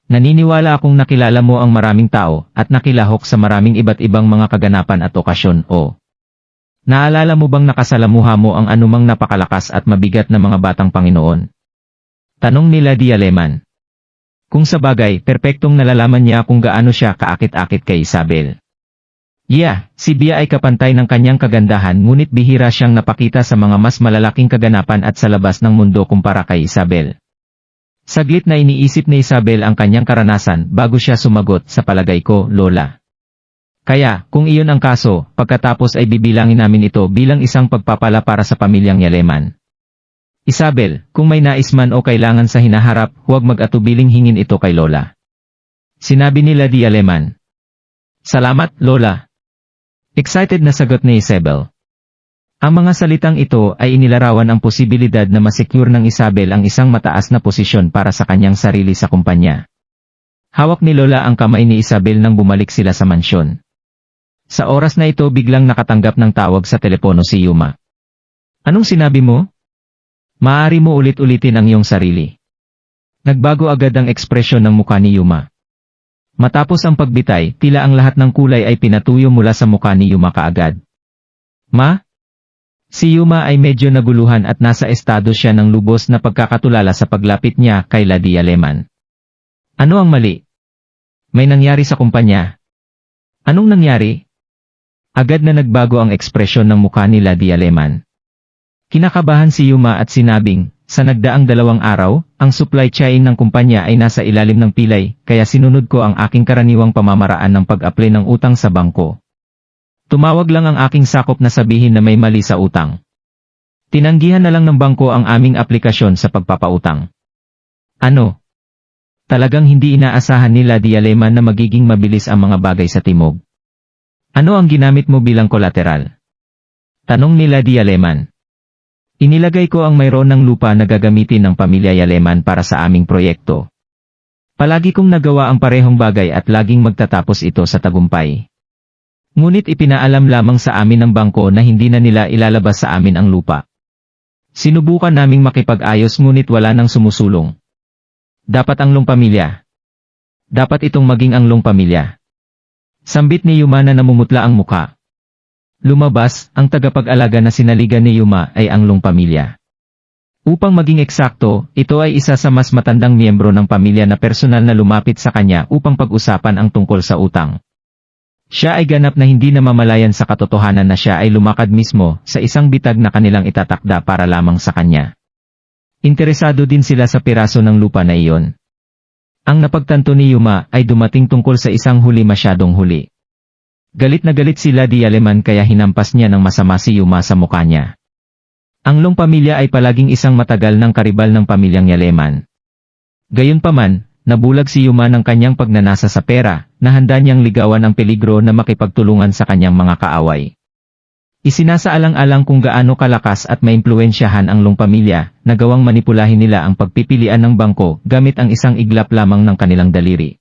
Naniniwala akong nakilala mo ang maraming tao at nakilahok sa maraming iba't ibang mga kaganapan at okasyon o. Naalala mo bang nakasalamuha mo ang anumang napakalakas at mabigat na mga batang Panginoon? Tanong nila Dialeman. Kung sa bagay, perpektong nalalaman niya kung gaano siya kaakit-akit kay Isabel. Si Bia ay kapantay ng kanyang kagandahan ngunit bihira siyang napakita sa mga mas malalaking kaganapan at sa labas ng mundo kumpara kay Isabel. Saglit na iniisip ni Isabel ang kanyang karanasan bago siya sumagot, sa palagay ko, Lola. Kaya, kung iyon ang kaso, pagkatapos ay bibilangin namin ito bilang isang pagpapala para sa pamilyang Yaleman. Isabel, kung may nais man o kailangan sa hinaharap, huwag mag-atubiling hingin ito kay Lola. Sinabi nila Dialeman. Salamat, Lola. Excited na sagot ni Isabel. Ang mga salitang ito ay inilarawan ang posibilidad na masecure ng Isabel ang isang mataas na posisyon para sa kanyang sarili sa kumpanya. Hawak ni Lola ang kamay ni Isabel nang bumalik sila sa mansyon. Sa oras na ito biglang nakatanggap ng tawag sa telepono si Yuma. Anong sinabi mo? Maaari mo ulit-ulitin ang iyong sarili. Nagbago agad ang ekspresyon ng mukha ni Yuma. Matapos ang pagbitay, tila ang lahat ng kulay ay pinatuyo mula sa mukha ni Yuma kaagad. Ma? Si Yuma ay medyo naguluhan at nasa estado siya ng lubos na pagkakatulala sa paglapit niya kay Lady Yaleman. Ano ang mali? May nangyari sa kumpanya. Anong nangyari? Agad na nagbago ang ekspresyon ng mukha ni Lady Yaleman. Kinakabahan si Yuma at sinabing, sa nagdaang 2 araw, ang supply chain ng kumpanya ay nasa ilalim ng pilay, kaya sinunod ko ang aking karaniwang pamamaraan ng pag-apply ng utang sa bangko. Tumawag lang ang aking sakop na sabihin na may mali sa utang. Tinanggihan na lang ng bangko ang aming aplikasyon sa pagpapautang. Ano? Talagang hindi inaasahan nila Dialeman na magiging mabilis ang mga bagay sa timog. Ano ang ginamit mo bilang kolateral? Tanong nila Dialeman. Inilagay ko ang mayroon ng lupa na gagamitin ng pamilya Yaleman para sa aming proyekto. Palagi kong nagawa ang parehong bagay at laging magtatapos ito sa tagumpay. Ngunit ipinaalam lamang sa amin ng bangko na hindi na nila ilalabas sa amin ang lupa. Sinubukan naming makipag-ayos ngunit wala nang sumusulong. Dapat ang pamilya. Dapat itong maging ang pamilya. Sambit ni Yuma na namumutla ang muka. Lumabas, ang tagapag-alaga na sinaligan ni Yuma ay ang pamilya. Upang maging eksakto, ito ay isa sa mas matandang miyembro ng pamilya na personal na lumapit sa kanya upang pag-usapan ang tungkol sa utang. Siya ay ganap na hindi namamalayan sa katotohanan na siya ay lumakad mismo sa isang bitag na kanilang itatakda para lamang sa kanya. Interesado din sila sa piraso ng lupa na iyon. Ang napagtanto ni Yuma ay dumating tungkol sa isang huli masyadong huli. Galit na galit sila Dialeman kaya hinampas niya ng masama si Yuma sa mukha niya. Ang pamilya ay palaging isang matagal ng karibal ng pamilyang Yaleman. Gayunpaman, nabulag si Yuma ng kanyang pagnanasa sa pera, na handa niyang ligawan ang peligro na makipagtulungan sa kanyang mga kaaway. Isinasaalang-alang kung gaano kalakas at maimpluwensyahan ang pamilya, na gawang manipulahin nila ang pagpipilian ng bangko gamit ang isang iglap lamang ng kanilang daliri.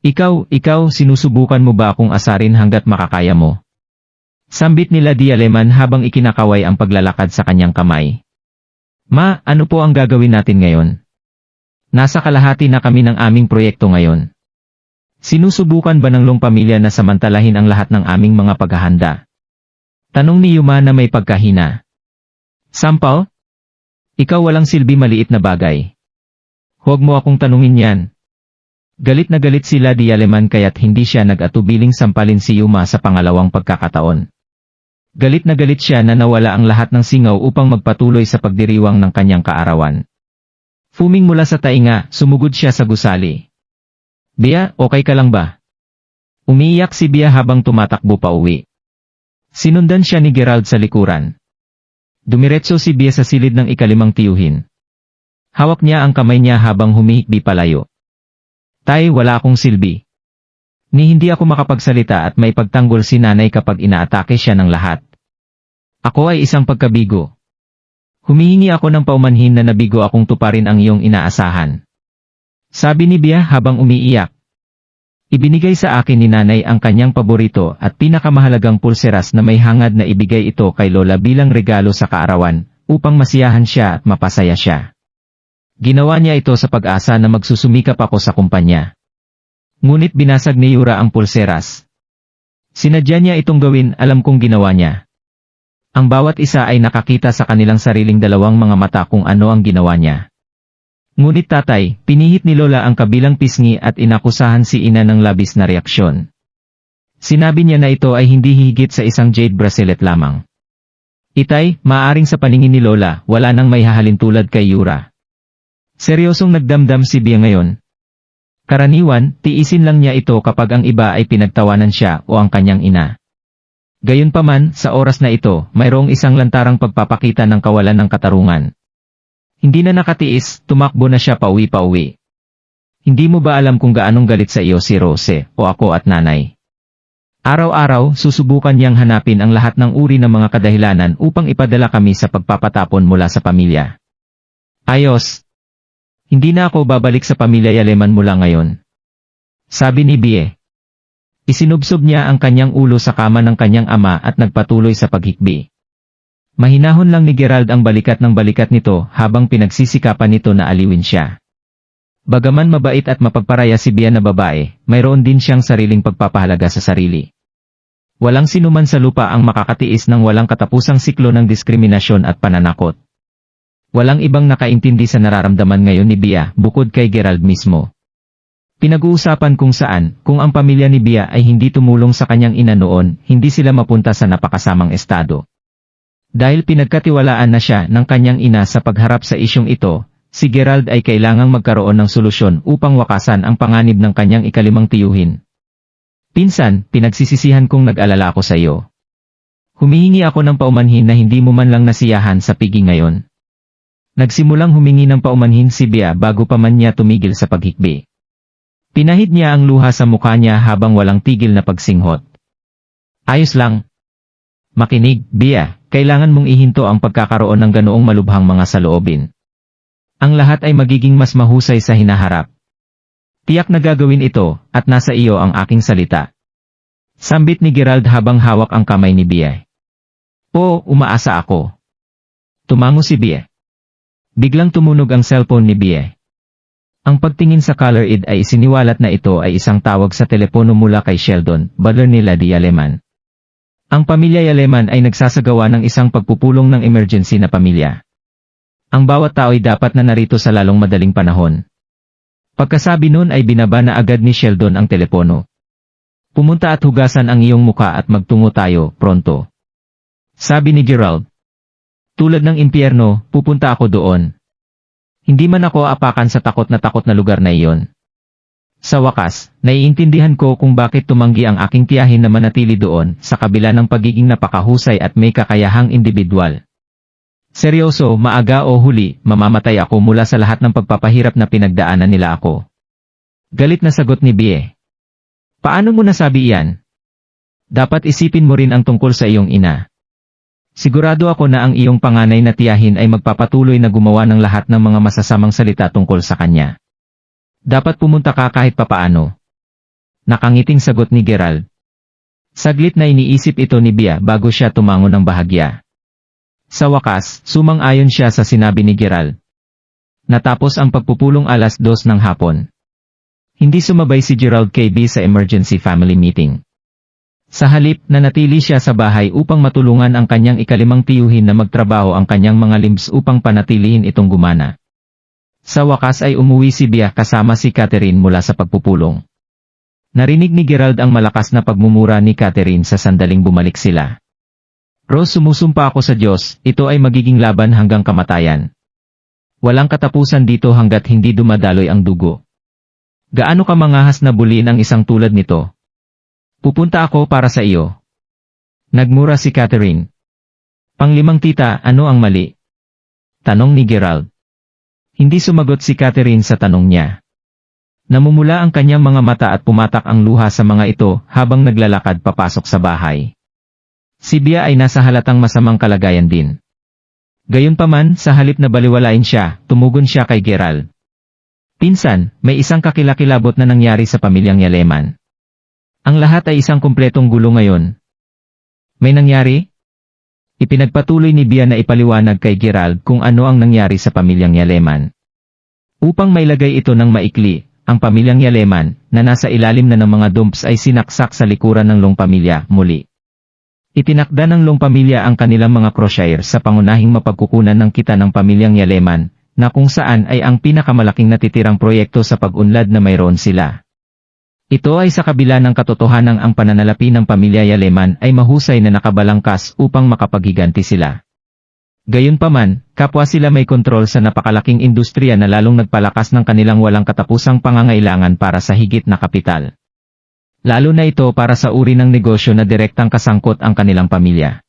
Ikaw, sinusubukan mo ba akong asarin hanggat makakaya mo? Sambit nila Dialeman habang ikinakaway ang paglalakad sa kanyang kamay. Ma, ano po ang gagawin natin ngayon? Nasa kalahati na kami ng aming proyekto ngayon. Sinusubukan ba ng pamilya na samantalahin ang lahat ng aming mga paghahanda? Tanong ni Yuma na may pagkahina. Sampaw? Ikaw walang silbi maliit na bagay. Huwag mo akong tanungin yan. Galit na galit sila Dialeman kaya't hindi siya nag-atubiling sampalin si Yuma sa pangalawang pagkakataon. Galit na galit siya na nawala ang lahat ng singaw upang magpatuloy sa pagdiriwang ng kanyang kaarawan. Fuming mula sa tainga, sumugod siya sa gusali. Bia, okay ka lang ba? Umiiyak si Bia habang tumatakbo pa uwi. Sinundan siya ni Gerald sa likuran. Dumiretso si Bia sa silid ng ikalimang tiyuhin. Hawak niya ang kamay niya habang humihikbi palayo. Tay, wala akong silbi. Ni hindi ako makapagsalita at may pagtanggol si nanay kapag inaatake siya ng lahat. Ako ay isang pagkabigo. Humihingi ako ng paumanhin na nabigo akong tuparin ang iyong inaasahan. Sabi ni Bia habang umiiyak. Ibinigay sa akin ni nanay ang kanyang paborito at pinakamahalagang pulseras na may hangad na ibigay ito kay Lola bilang regalo sa kaarawan, upang masiyahan siya at mapasaya siya. Ginawa niya ito sa pag-asa na magsusumikap ako sa kumpanya. Ngunit binasag ni Yura ang pulseras. Sinadya niya itong gawin, alam kong ginawa niya. Ang bawat isa ay nakakita sa kanilang sariling dalawang mga mata kung ano ang ginawa niya. Ngunit tatay, pinihit ni Lola ang kabilang pisngi at inakusahan si ina ng labis na reaksyon. Sinabi niya na ito ay hindi higit sa isang jade bracelet lamang. Itay, maaring sa paningin ni Lola, wala nang may hahalin tulad kay Yura. Seryosong nagdamdam si Bia ngayon. Karaniwan, tiisin lang niya ito kapag ang iba ay pinagtawanan siya o ang kanyang ina. Gayunpaman, sa oras na ito, mayroong isang lantarang pagpapakita ng kawalan ng katarungan. Hindi na nakatiis, tumakbo na siya pauwi-pauwi. Hindi mo ba alam kung gaanong galit sa iyo si Rose, o ako at nanay? Araw-araw, susubukan niyang hanapin ang lahat ng uri ng mga kadahilanan upang ipadala kami sa pagpapatapon mula sa pamilya. Ayos. Hindi na ako babalik sa pamilya Yaleman mula ngayon. Sabi ni Bie. Isinubsob niya ang kanyang ulo sa kama ng kanyang ama at nagpatuloy sa paghikbi. Mahinahon lang ni Gerald ang balikat ng balikat nito habang pinagsisikapan nito na aliwin siya. Bagaman mabait at mapagparaya si Bia na babae, mayroon din siyang sariling pagpapahalaga sa sarili. Walang sinuman sa lupa ang makakatiis ng walang katapusang siklo ng diskriminasyon at pananakot. Walang ibang nakaintindi sa nararamdaman ngayon ni Bia bukod kay Gerald mismo. Pinag-uusapan kung saan, kung ang pamilya ni Bia ay hindi tumulong sa kanyang ina noon, hindi sila mapunta sa napakasamang estado. Dahil pinagkatiwalaan na siya ng kanyang ina sa pagharap sa isyong ito, si Gerald ay kailangang magkaroon ng solusyon upang wakasan ang panganib ng kanyang ikalimang tiyuhin. Pinsan, pinagsisisihan kong nag-alala ako sa iyo. Humihingi ako ng paumanhin na hindi mo man lang nasiyahan sa pigi ngayon. Nagsimulang humingi ng paumanhin si Bia bago pa man niya tumigil sa paghikbi. Pinahid niya ang luha sa mukha niya habang walang tigil na pagsinghot. Ayos lang. Makinig, Bia, kailangan mong ihinto ang pagkakaroon ng ganoong malubhang mga saloobin. Ang lahat ay magiging mas mahusay sa hinaharap. Tiyak na gagawin ito, at nasa iyo ang aking salita. Sambit ni Gerald habang hawak ang kamay ni Bia. Oo, umaasa ako. Tumango si Bia. Biglang tumunog ang cellphone ni Bia. Ang pagtingin sa caller ID ay isiniwalat na ito ay isang tawag sa telepono mula kay Sheldon, butler ni Lady Yaleman. Ang pamilya Yaleman ay nagsasagawa ng isang pagpupulong ng emergency na pamilya. Ang bawat tao ay dapat na narito sa lalong madaling panahon. Pagkasabi nun ay binaba na agad ni Sheldon ang telepono. Pumunta at hugasan ang iyong muka at magtungo tayo, pronto. Sabi ni Gerald. Tulad ng impyerno, pupunta ako doon. Hindi man ako apakan sa takot na lugar na iyon. Sa wakas, naiintindihan ko kung bakit tumanggi ang aking tiyahin na manatili doon sa kabila ng pagiging napakahusay at may kakayahang individual. Seryoso, maaga o huli, mamamatay ako mula sa lahat ng pagpapahirap na pinagdaanan nila ako. Galit na sagot ni Bie. Paano mo nasabi iyan? Dapat isipin mo rin ang tungkol sa iyong ina. Sigurado ako na ang iyong panganay na tiyahin ay magpapatuloy na gumawa ng lahat ng mga masasamang salita tungkol sa kanya. Dapat pumunta ka kahit papaano. Nakangiting sagot ni Gerald. Saglit na iniisip ito ni Bia bago siya tumango ng bahagya. Sa wakas, sumang-ayon siya sa sinabi ni Gerald. Natapos ang pagpupulong 2:00 ng hapon. Hindi sumabay si Gerald kay Bia sa emergency family meeting. Sa halip, nanatili siya sa bahay upang matulungan ang kanyang ikalimang tiyuhin na magtrabaho ang kanyang mga limbs upang panatilihin itong gumana. Sa wakas ay umuwi si Bia kasama si Catherine mula sa pagpupulong. Narinig ni Gerald ang malakas na pagmumura ni Catherine sa sandaling bumalik sila. Rose, sumusumpa ako sa Diyos, ito ay magiging laban hanggang kamatayan. Walang katapusan dito hanggat hindi dumadaloy ang dugo. Gaano ka mangahas na buliin ang isang tulad nito? Pupunta ako para sa iyo. Nagmura si Catherine. Panglimang tita, ano ang mali? Tanong ni Gerald. Hindi sumagot si Catherine sa tanong niya. Namumula ang kanyang mga mata at pumatak ang luha sa mga ito habang naglalakad papasok sa bahay. Si Bia ay nasa halatang masamang kalagayan din. Gayunpaman, sa halip na baliwalain siya, tumugon siya kay Gerald. Pinsan, may isang kakilakilabot na nangyari sa pamilyang Yaleman. Ang lahat ay isang kumpletong gulo ngayon. May nangyari? Ipinagpatuloy ni Bia na ipaliwanag kay Gerald kung ano ang nangyari sa pamilyang Yaleman. Upang mailagay ito ng maikli, ang pamilyang Yaleman, na nasa ilalim na ng mga dumps ay sinaksak sa likuran ng Long pamilya, muli. Itinakda ng Long pamilya ang kanilang mga crosier sa pangunahing mapagkukunan ng kita ng pamilyang Yaleman, na kung saan ay ang pinakamalaking natitirang proyekto sa pag-unlad na mayroon sila. Ito ay sa kabila ng katotohanang ang pananalapi ng pamilya Yaleman ay mahusay na nakabalangkas upang makapaghiganti sila. Gayunpaman, kapwa sila may kontrol sa napakalaking industriya na lalong nagpalakas ng kanilang walang katapusang pangangailangan para sa higit na kapital. Lalo na ito para sa uri ng negosyo na direktang kasangkot ang kanilang pamilya.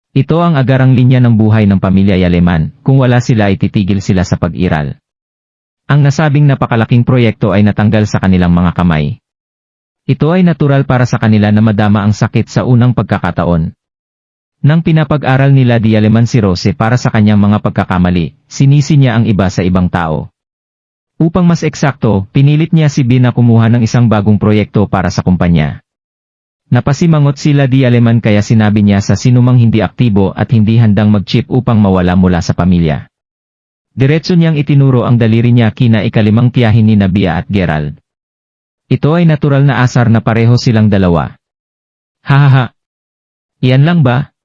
Ito ang agarang linya ng buhay ng pamilya Yaleman, kung wala sila ay titigil sila sa pag-iral. Ang nasabing napakalaking proyekto ay natanggal sa kanilang mga kamay. Ito ay natural para sa kanila na madama ang sakit sa unang pagkakataon. Nang pinapag-aral nila di Yaleman si Rose para sa kanyang mga pagkakamali, sinisi niya ang iba sa ibang tao. Upang mas eksakto, pinilit niya si B na kumuha ng isang bagong proyekto para sa kumpanya. Napasimangot sila di Yaleman kaya sinabi niya sa sinumang hindi aktibo at hindi handang mag-chip upang mawala mula sa pamilya. Diretso niyang itinuro ang daliri niya kina ikalimang tiyahin ni Bia at Gerald. Ito ay natural na asar na pareho silang dalawa. Hahaha. Iyan lang ba?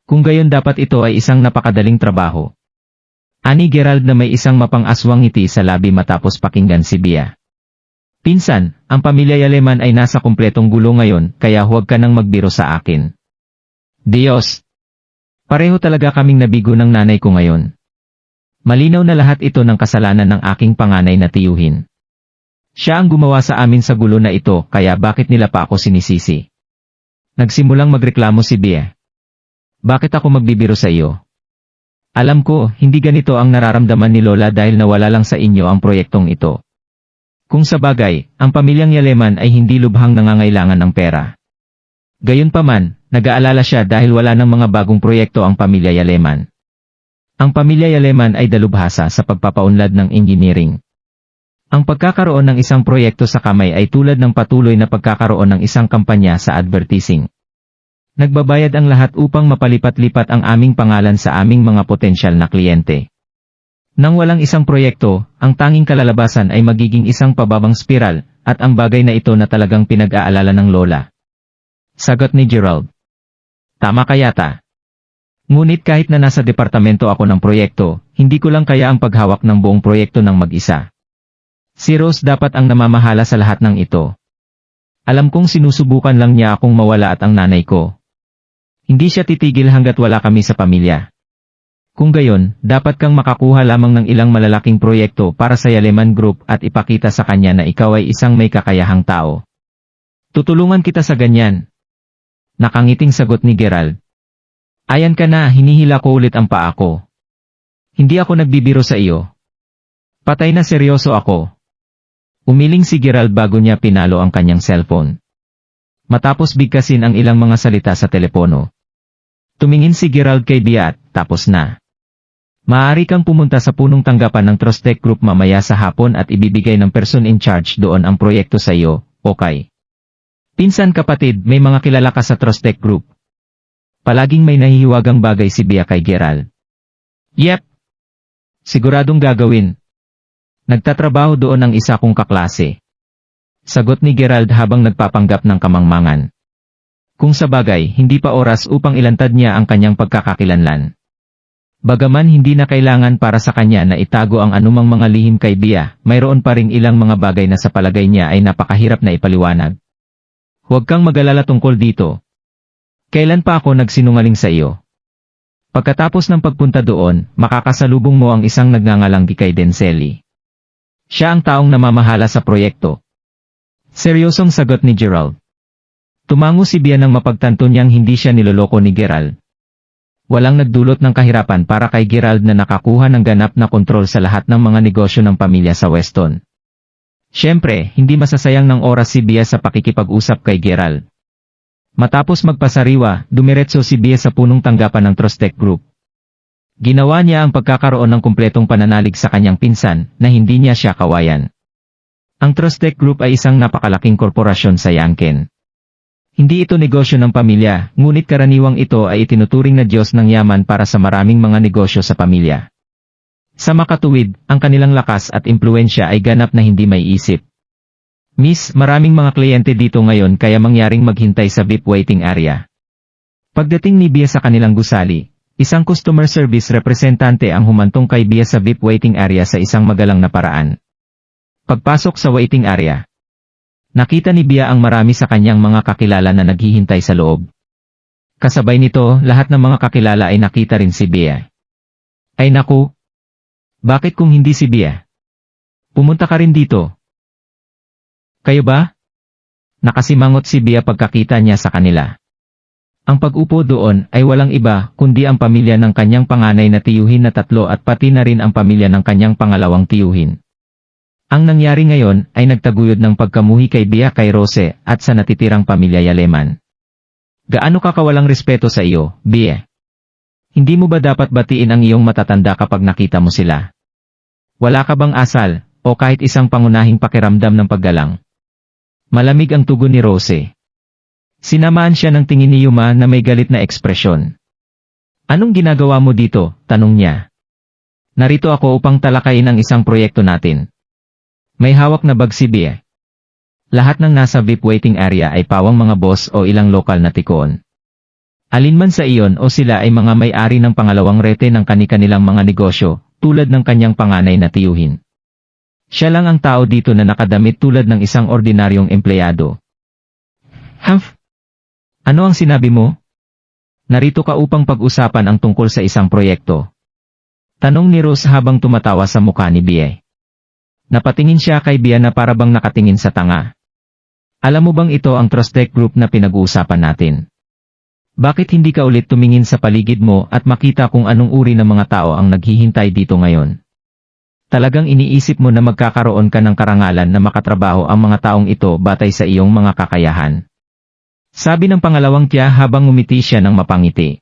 Kung gayon dapat ito ay isang napakadaling trabaho. Ani Gerald na may isang mapang-aswang ngiti sa labi matapos pakinggan si Bia. Pinsan, ang pamilya Yaleman ay nasa kumpletong gulo ngayon kaya huwag ka nang magbiro sa akin. Diyos! Pareho talaga kaming nabigo ng nanay ko ngayon. Malinaw na lahat ito ng kasalanan ng aking panganay na tiyuhin. Siya ang gumawa sa amin sa gulo na ito kaya bakit nila pa ako sinisisi? Nagsimulang magreklamo si Bia. Bakit ako magbibiro sa iyo? Alam ko, hindi ganito ang nararamdaman ni Lola dahil nawala lang sa inyo ang proyektong ito. Kung sa bagay, ang pamilyang Yaleman ay hindi lubhang nangangailangan ng pera. Gayunpaman, nag-aalala siya dahil wala ng mga bagong proyekto ang pamilya Yaleman. Ang pamilya Yaleman ay dalubhasa sa pagpapaunlad ng engineering. Ang pagkakaroon ng isang proyekto sa kamay ay tulad ng patuloy na pagkakaroon ng isang kampanya sa advertising. Nagbabayad ang lahat upang mapalipat-lipat ang aming pangalan sa aming mga potensyal na kliyente. Nang walang isang proyekto, ang tanging kalalabasan ay magiging isang pababang spiral, at ang bagay na ito na talagang pinag-aalala ng Lola. Sagot ni Gerald. Tama ka yata. Ngunit kahit na nasa departamento ako ng proyekto, hindi ko lang kaya ang paghawak ng buong proyekto ng mag-isa. Si Rose dapat ang namamahala sa lahat ng ito. Alam kong sinusubukan lang niya akong mawala at ang nanay ko. Hindi siya titigil hanggat wala kami sa pamilya. Kung gayon, dapat kang makakuha lamang ng ilang malalaking proyekto para sa Yaleman Group at ipakita sa kanya na ikaw ay isang may kakayahang tao. Tutulungan kita sa ganyan. Nakangiting sagot ni Gerald. Ayan ka na, hinihila ko ulit ang paa ko. Hindi ako nagbibiro sa iyo. Patay na seryoso ako. Umiling si Gerald bago niya pinalo ang kanyang cellphone. Matapos bigkasin ang ilang mga salita sa telepono. Tumingin si Gerald kay Bia at tapos na. Maaari kang pumunta sa punong tanggapan ng Trostec Group mamaya sa hapon at ibibigay ng person in charge doon ang proyekto sa iyo, okay? Pinsan kapatid, may mga kilala ka sa Trostec Group. Palaging may nahihiwagang bagay si Bia kay Gerald. Yep. Siguradong gagawin. Nagtatrabaho doon ang isa kong kaklase. Sagot ni Gerald habang nagpapanggap ng kamangmangan. Kung sa bagay, hindi pa oras upang ilantad niya ang kanyang pagkakakilanlan. Bagaman hindi na kailangan para sa kanya na itago ang anumang mga lihim kay Bia, mayroon pa ring ilang mga bagay na sa palagay niya ay napakahirap na ipaliwanag. Huwag kang mag-alala tungkol dito. Kailan pa ako nagsinungaling sa iyo? Pagkatapos ng pagpunta doon, makakasalubong mo ang isang nagngangalang Kay Denselli. Siya ang taong namamahala sa proyekto. Seryosong sagot ni Gerald. Tumango si Bia nang mapagtanto niyang hindi siya niloloko ni Gerald. Walang nagdulot ng kahirapan para kay Gerald na nakakuha ng ganap na kontrol sa lahat ng mga negosyo ng pamilya sa Weston. Siyempre, hindi masasayang ng oras si Bia sa pakikipag-usap kay Gerald. Matapos magpasariwa, dumiretso si Bia sa punong tanggapan ng Trostec Group. Ginawa niya ang pagkakaroon ng kumpletong pananalig sa kanyang pinsan na hindi niya siya kawayan. Ang Trostec Group ay isang napakalaking korporasyon sa Yanken. Hindi ito negosyo ng pamilya, ngunit karaniwang ito ay itinuturing na Diyos ng yaman para sa maraming mga negosyo sa pamilya. Sa makatuwid, ang kanilang lakas at impluensya ay ganap na hindi may isip. Miss, maraming mga kliyente dito ngayon kaya mangyaring maghintay sa VIP waiting area. Pagdating ni Bia sa kanilang gusali, isang customer service representante ang humantong kay Bia sa VIP waiting area sa isang magalang na paraan. Pagpasok sa waiting area, nakita ni Bia ang marami sa kanyang mga kakilala na naghihintay sa loob. Kasabay nito, lahat ng mga kakilala ay nakita rin si Bia. Ay naku! Bakit kung hindi si Bia? Pumunta ka rin dito. Kayo ba? Nakasimangot si Bia pagkakita niya sa kanila. Ang pag-upo doon ay walang iba kundi ang pamilya ng kanyang panganay na tiyuhin na 3 at pati na rin ang pamilya ng kanyang pangalawang tiyuhin. Ang nangyari ngayon ay nagtaguyod ng pagkamuhi kay Bia kay Rose at sa natitirang pamilya Yaleman. Gaano ka kawalang respeto sa iyo, Bia? Hindi mo ba dapat batiin ang iyong matatanda kapag nakita mo sila? Wala ka bang asal, o kahit isang pangunahing pakiramdam ng paggalang? Malamig ang tugon ni Rose. Sinamaan siya ng tingin ni Yuma na may galit na ekspresyon. Anong ginagawa mo dito? Tanong niya. Narito ako upang talakayin ang isang proyekto natin. May hawak na bag si Bia. Lahat ng nasa VIP waiting area ay pawang mga boss o ilang lokal na tikoon. Alinman sa iyon o sila ay mga may-ari ng pangalawang rete ng kani-kanilang mga negosyo, tulad ng kanyang panganay na tiyuhin. Siya lang ang tao dito na nakadamit tulad ng isang ordinaryong empleyado. Humph! Ano ang sinabi mo? Narito ka upang pag-usapan ang tungkol sa isang proyekto. Tanong ni Rose habang tumatawa sa mukha ni Bia. Napatingin siya kay Bia na parabang nakatingin sa tanga. Alam mo bang ito ang Trustec Group na pinag-uusapan natin? Bakit hindi ka ulit tumingin sa paligid mo at makita kung anong uri ng mga tao ang naghihintay dito ngayon? Talagang iniisip mo na magkakaroon ka ng karangalan na makatrabaho ang mga taong ito batay sa iyong mga kakayahan. Sabi ng pangalawang tiya habang ngumiti siya ng mapangiti.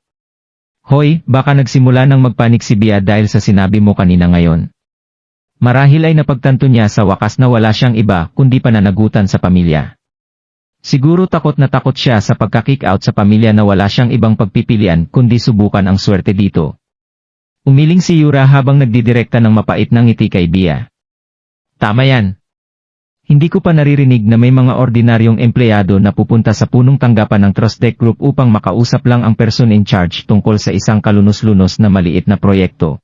Hoy, baka nagsimula ng magpanik si Bia dahil sa sinabi mo kanina ngayon. Marahil ay napagtanto niya sa wakas na wala siyang iba kundi pananagutan sa pamilya. Siguro takot na takot siya sa pagka-kick out sa pamilya na wala siyang ibang pagpipilian kundi subukan ang swerte dito. Umiling si Yura habang nagdidirekta ng mapait na ngiti kay Bia. Tama yan. Hindi ko pa naririnig na may mga ordinaryong empleyado na pupunta sa punong tanggapan ng Trustec Group upang makausap lang ang person in charge tungkol sa isang kalunos-lunos na maliit na proyekto.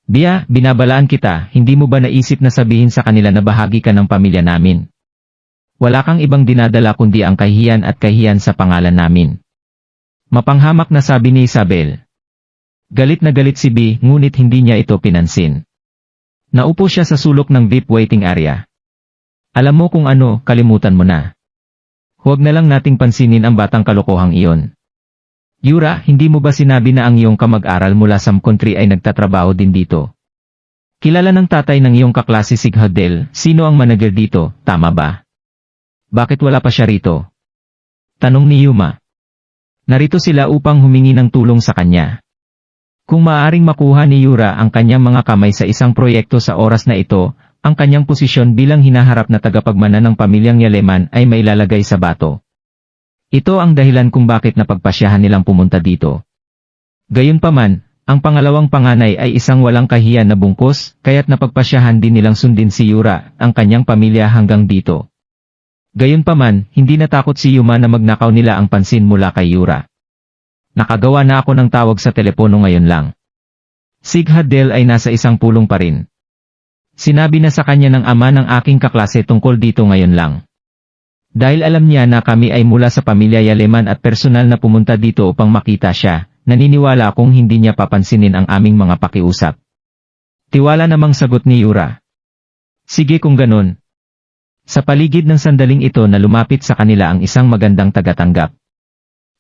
Bia, binabalaan kita, hindi mo ba naisip na sabihin sa kanila na bahagi ka ng pamilya namin? Wala kang ibang dinadala kundi ang kahihiyan at kahihiyan sa pangalan namin. Mapanghamak na sabi ni Isabel. Galit na galit si B, ngunit hindi niya ito pinansin. Naupo siya sa sulok ng VIP waiting area. Alam mo kung ano, kalimutan mo na. Huwag na lang nating pansinin ang batang kalokohang iyon. Yura, hindi mo ba sinabi na ang iyong kamag-aral mula sa country ay nagtatrabaho din dito? Kilala ng tatay ng iyong kaklase si Hadel, sino ang manager dito, tama ba? Bakit wala pa siya rito? Tanong ni Yuma. Narito sila upang humingi ng tulong sa kanya. Kung maaaring makuha ni Yura ang kanyang mga kamay sa isang proyekto sa oras na ito, ang kanyang posisyon bilang hinaharap na tagapagmana ng pamilyang Yaleman ay mailalagay sa bato. Ito ang dahilan kung bakit napagpasyahan nilang pumunta dito. Gayunpaman, ang pangalawang panganay ay isang walang kahiyan na bungkos, kaya't napagpasyahan din nilang sundin si Yura, ang kanyang pamilya hanggang dito. Gayunpaman, hindi natakot si Yuma na magnakaw nila ang pansin mula kay Yura. Nakagawa na ako ng tawag sa telepono ngayon lang. Si Hadel ay nasa isang pulong pa rin. Sinabi na sa kanya ng ama ng aking kaklase tungkol dito ngayon lang. Dahil alam niya na kami ay mula sa pamilya Yaleman at personal na pumunta dito upang makita siya, naniniwala akong hindi niya papansinin ang aming mga pakiusap. Tiwala namang sagot ni Yura. Sige kung ganun. Sa paligid ng sandaling ito na lumapit sa kanila ang isang magandang tagatanggap.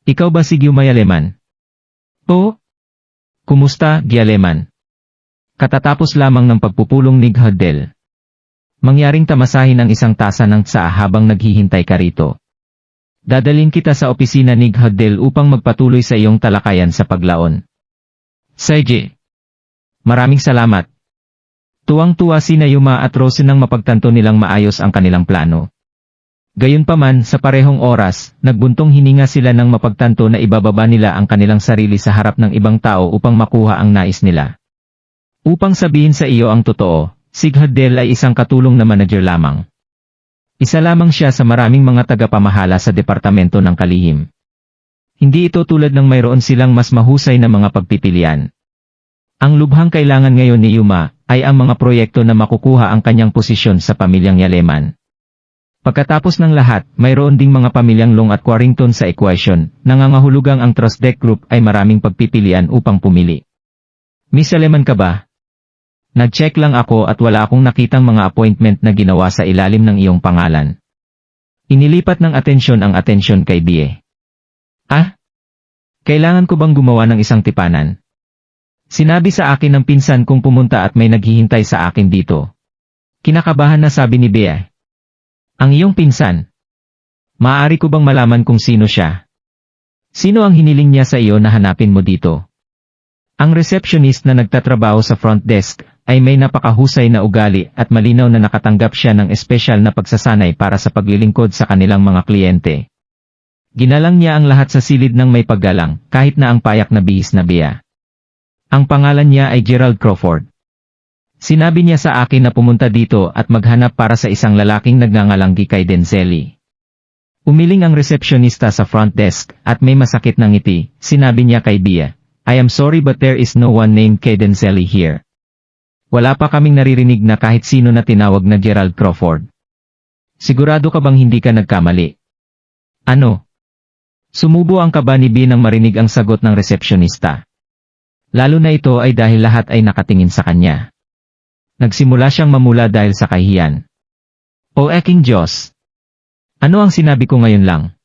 Ikaw ba si Gyuma Yaleman? Oo. Kumusta, Gyaleman? Katatapos lamang ng pagpupulong ni Hadel. Mangyaring tamasahin ang isang tasa ng tsaa habang naghihintay ka rito. Dadalhin kita sa opisina ni Hadel upang magpatuloy sa iyong talakayan sa paglaon. Sige. Maraming salamat. Tuwang-tuwa sina Yuma at Rose nang mapagtanto nilang maayos ang kanilang plano. Gayunpaman, sa parehong oras, nagbuntong hininga sila nang mapagtanto na ibababa nila ang kanilang sarili sa harap ng ibang tao upang makuha ang nais nila. Upang sabihin sa iyo ang totoo, si Haddel ay isang katulong na manager lamang. Isa lamang siya sa maraming mga tagapamahala sa Departamento ng Kalihim. Hindi ito tulad ng mayroon silang mas mahusay na mga pagpipilian. Ang lubhang kailangan ngayon ni Yuma ay ang mga proyekto na makukuha ang kanyang posisyon sa pamilyang Yaleman. Pagkatapos ng lahat, mayroon ding mga pamilyang Long at Quarrington sa equation, nangangahulugang ang Trust Deck Group ay maraming pagpipilian upang pumili. Miss Yaleman ka ba? Nag-check lang ako at wala akong nakitang mga appointment na ginawa sa ilalim ng iyong pangalan. Inilipat ng atensyon ang atensyon kay Bie. Ah? Kailangan ko bang gumawa ng isang tipanan? Sinabi sa akin ng pinsan kong pumunta at may naghihintay sa akin dito. Kinakabahan na sabi ni Bea. Ang iyong pinsan. Maaari ko bang malaman kung sino siya? Sino ang hiniling niya sa iyo na hanapin mo dito? Ang receptionist na nagtatrabaho sa front desk ay may napakahusay na ugali at malinaw na nakatanggap siya ng espesyal na pagsasanay para sa paglilingkod sa kanilang mga kliyente. Ginalang niya ang lahat sa silid ng may paggalang kahit na ang payak na bihis na Bea. Ang pangalan niya ay Gerald Crawford. Sinabi niya sa akin na pumunta dito at maghanap para sa isang lalaking nagngangalanggi kay Denzelli. Umiling ang resepsyonista sa front desk at may masakit na ngiti. Sinabi niya kay Bea, I am sorry but there is no one named Kay Denzelli here. Wala pa kaming naririnig na kahit sino na tinawag na Gerald Crawford. Sigurado ka bang hindi ka nagkamali? Ano? Sumubo ang kaba ni Bea nang marinig ang sagot ng resepsyonista. Lalo na ito ay dahil lahat ay nakatingin sa kanya. Nagsimula siyang mamula dahil sa kahiyan. O eking Diyos! Ano ang sinabi ko ngayon lang?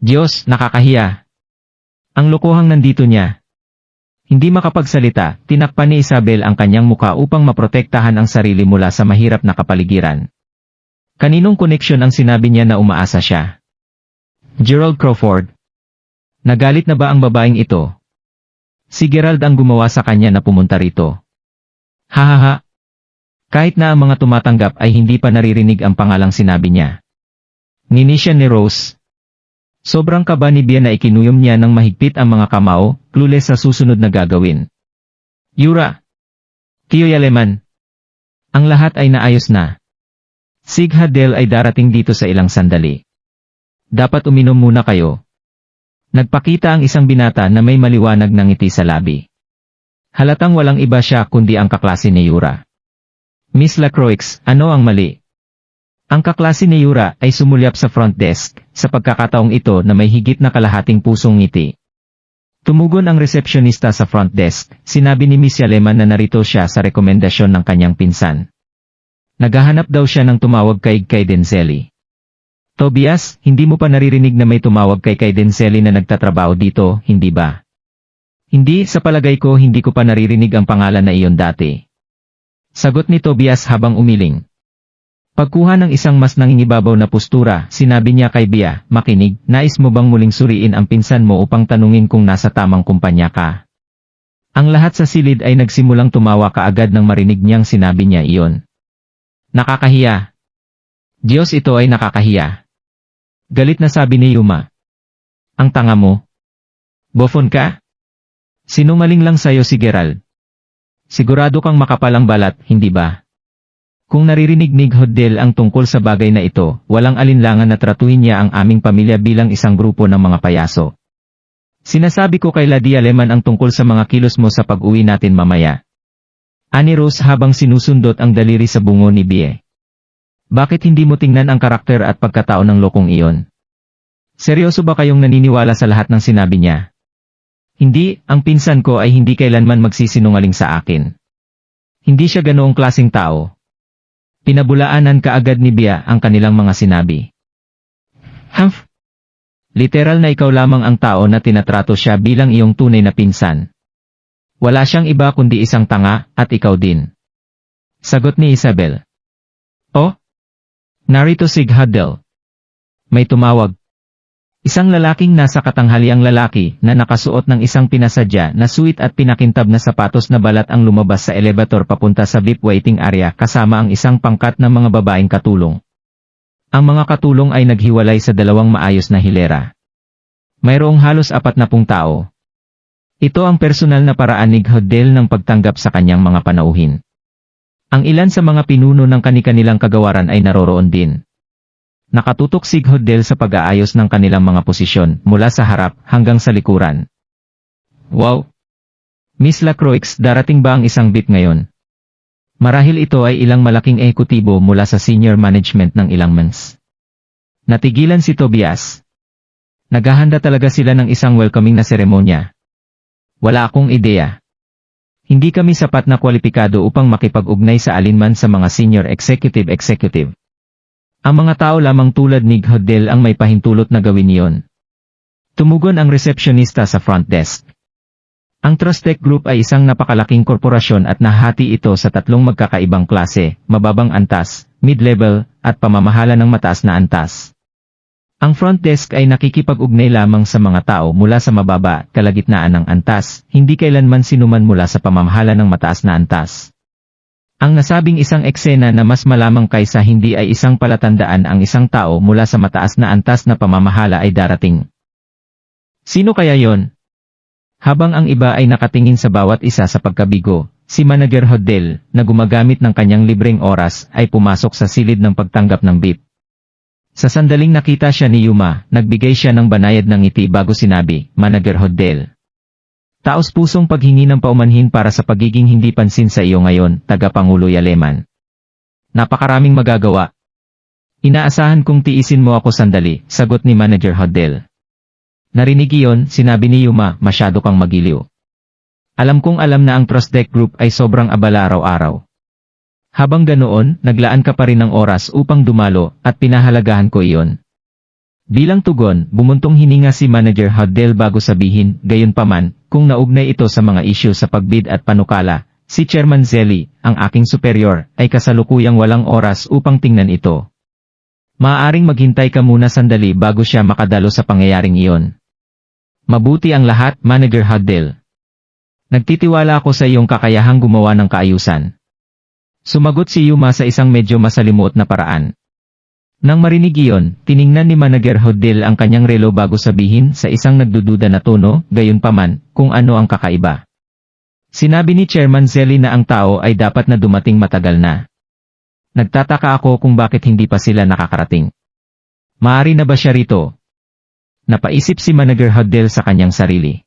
Diyos, nakakahiya. Ang lokohang nandito niya. Hindi makapagsalita, tinakpan ni Isabel ang kanyang muka upang maprotektahan ang sarili mula sa mahirap na kapaligiran. Kaninong koneksyon ang sinabi niya na umaasa siya? Gerald Crawford. Nagalit na ba ang babaeng ito? Si Gerald ang gumawa sa kanya na pumunta rito. Hahaha. Kahit na ang mga tumatanggap ay hindi pa naririnig ang pangalang sinabi niya. Ngini siya ni Rose. Sobrang kaba ni Bea na ikinuyom niya ng mahigpit ang mga kamao, clueless sa susunod na gagawin. Yura. Tio Yaleman. Ang lahat ay naayos na. Si Haddel ay darating dito sa ilang sandali. Dapat uminom muna kayo. Nagpakita ang isang binata na may maliwanag na ngiti sa labi. Halatang walang iba siya kundi ang kaklase ni Yura. Miss Lacroix, ano ang mali? Ang kaklase ni Yura ay sumulyap sa front desk, sa pagkakataong ito na may higit na kalahating pusong ngiti. Tumugon ang resepsyonista sa front desk, sinabi ni Miss Yaleman na narito siya sa rekomendasyon ng kanyang pinsan. Naghahanap daw siya ng tumawag kay Denzelli. Tobias, hindi mo pa naririnig na may tumawag kay Denzelli na nagtatrabaho dito, hindi ba? Hindi, sa palagay ko hindi ko pa naririnig ang pangalan na iyon dati. Sagot ni Tobias habang umiling. Pagkuha ng isang mas nangingibabaw na postura, sinabi niya kay Bea, makinig, nais mo bang muling suriin ang pinsan mo upang tanungin kung nasa tamang kumpanya ka? Ang lahat sa silid ay nagsimulang tumawa kaagad nang marinig niyang sinabi niya iyon. Nakakahiya. Diyos, ito ay nakakahiya. Galit na sabi ni Yuma. Ang tanga mo. Bofon ka? Sinungaling lang sayo si Gerald. Sigurado kang makapal ang balat, hindi ba? Kung naririnig ni Haddel ang tungkol sa bagay na ito, walang alinlangan na tratuhin niya ang aming pamilya bilang isang grupo ng mga payaso. Sinasabi ko kay Lady Yaleman ang tungkol sa mga kilos mo sa pag-uwi natin mamaya. Ani Rose habang sinusundot ang daliri sa bungo ni Bea. Bakit hindi mo tingnan ang karakter at pagkatao ng lokong iyon? Seryoso ba kayong naniniwala sa lahat ng sinabi niya? Hindi, ang pinsan ko ay hindi kailanman magsisinungaling sa akin. Hindi siya ganoong klaseng tao. Pinabulaanan kaagad ni Bea ang kanilang mga sinabi. Humph! Literal na ikaw lamang ang tao na tinatrato siya bilang iyong tunay na pinsan. Wala siyang iba kundi isang tanga, at ikaw din. Sagot ni Isabel. Oh? Narito si Haddel. May tumawag. Isang lalaking nasa katanghaliang lalaki na nakasuot ng isang pinasadya na suit at pinakintab na sapatos na balat ang lumabas sa elevator papunta sa VIP waiting area kasama ang isang pangkat ng mga babaeng katulong. Ang mga katulong ay naghiwalay sa dalawang maayos na hilera. Mayroong halos 40 tao. Ito ang personal na paraan ni Hodel ng pagtanggap sa kanyang mga panauhin. Ang ilan sa mga pinuno ng kani-kanilang kagawaran ay naroroon din. Nakatutok si Hodel sa pag-aayos ng kanilang mga posisyon mula sa harap hanggang sa likuran. Wow! Miss Lacroix, darating ba ang isang beat ngayon? Marahil ito ay ilang malaking ehekutibo mula sa senior management ng ilang mens. Natigilan si Tobias. Naghahanda talaga sila ng isang welcoming na seremonya. Wala akong ideya. Hindi kami sapat na kwalipikado upang makipag-ugnay sa alinman sa mga senior executive. Ang mga tao lamang tulad ni Hodel ang may pahintulot na gawin iyon. Tumugon ang resepsyonista sa front desk. Ang Trustech Group ay isang napakalaking korporasyon at nahati ito sa tatlong magkakaibang klase, mababang antas, mid-level, at pamamahala ng mataas na antas. Ang front desk ay nakikipag-ugnay lamang sa mga tao mula sa mababa, kalagitnaan ng antas, hindi kailanman sinuman mula sa pamamahala ng mataas na antas. Ang nasabing isang eksena na mas malamang kaysa hindi ay isang palatandaan ang isang tao mula sa mataas na antas na pamamahala ay darating. Sino kaya yon? Habang ang iba ay nakatingin sa bawat isa sa pagkabigo, si Manager Hodel, na gumagamit ng kanyang libreng oras, ay pumasok sa silid ng pagtanggap ng beep. Sa sandaling nakita siya ni Yuma, nagbigay siya ng banayad ng ngiti bago sinabi, Manager Hodel. Taos-pusong paghingi ng paumanhin para sa pagiging hindi pansin sa iyo ngayon, Tagapangulo Yaleman. Napakaraming magagawa. Inaasahan kong tiisin mo ako sandali, sagot ni Manager Hodel. Narinig iyon, sinabi ni Yuma, masyado kang magiliw. Alam kong alam na ang Trustech Group ay sobrang abala araw-araw. Habang ganoon, naglaan ka pa rin ng oras upang dumalo, at pinahalagahan ko iyon. Bilang tugon, bumuntong hininga si Manager Hodel bago sabihin, gayunpaman, kung naugnay ito sa mga isyu sa pagbid at panukala, si Chairman Zelly, ang aking superior, ay kasalukuyang walang oras upang tingnan ito. Maaaring maghintay ka muna sandali bago siya makadalo sa pangyayaring iyon. Mabuti ang lahat, Manager Hodel. Nagtitiwala ako sa iyong kakayahang gumawa ng kaayusan. Sumagot si Yuma sa isang medyo masalimuot na paraan. Nang marinig iyon, tiningnan ni Manager Hodel ang kanyang relo bago sabihin sa isang nagdududa na tono, gayunpaman, kung ano ang kakaiba. Sinabi ni Chairman Zelly na ang tao ay dapat na dumating matagal na. Nagtataka ako kung bakit hindi pa sila nakakarating. Maari na ba siya rito? Napaisip si Manager Hodel sa kanyang sarili.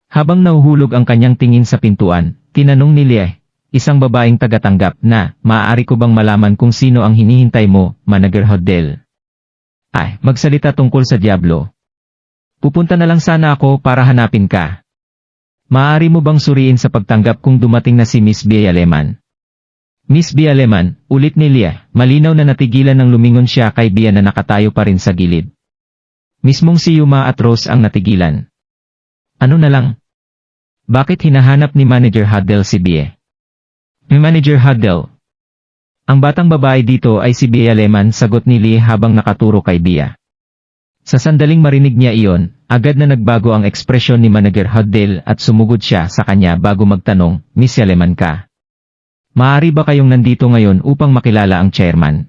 Habang nahuhulog ang kanyang tingin sa pintuan, tinanong ni Lieh, isang babaeng tagatanggap na, maaari ko bang malaman kung sino ang hinihintay mo, Manager Hodel? Ay, magsalita tungkol sa Diablo. Pupunta na lang sana ako para hanapin ka. Maaari mo bang suriin sa pagtanggap kung dumating na si Miss Bea Yaleman? Miss Bea Yaleman, ulit ni Lieh, malinaw na natigilan ng lumingon siya kay Bea na nakatayo pa rin sa gilid. Mismong si Yuma at Rose ang natigilan. Ano na lang? Bakit hinahanap ni Manager Hodel si Bea? Manager Hodel. Ang batang babae dito ay si Bea Yaleman, sagot ni Lee habang nakaturo kay Bea. Sa sandaling marinig niya iyon, agad na nagbago ang ekspresyon ni Manager Hodel at sumugod siya sa kanya bago magtanong, Miss Yaleman ka? Maaari ba kayong nandito ngayon upang makilala ang chairman?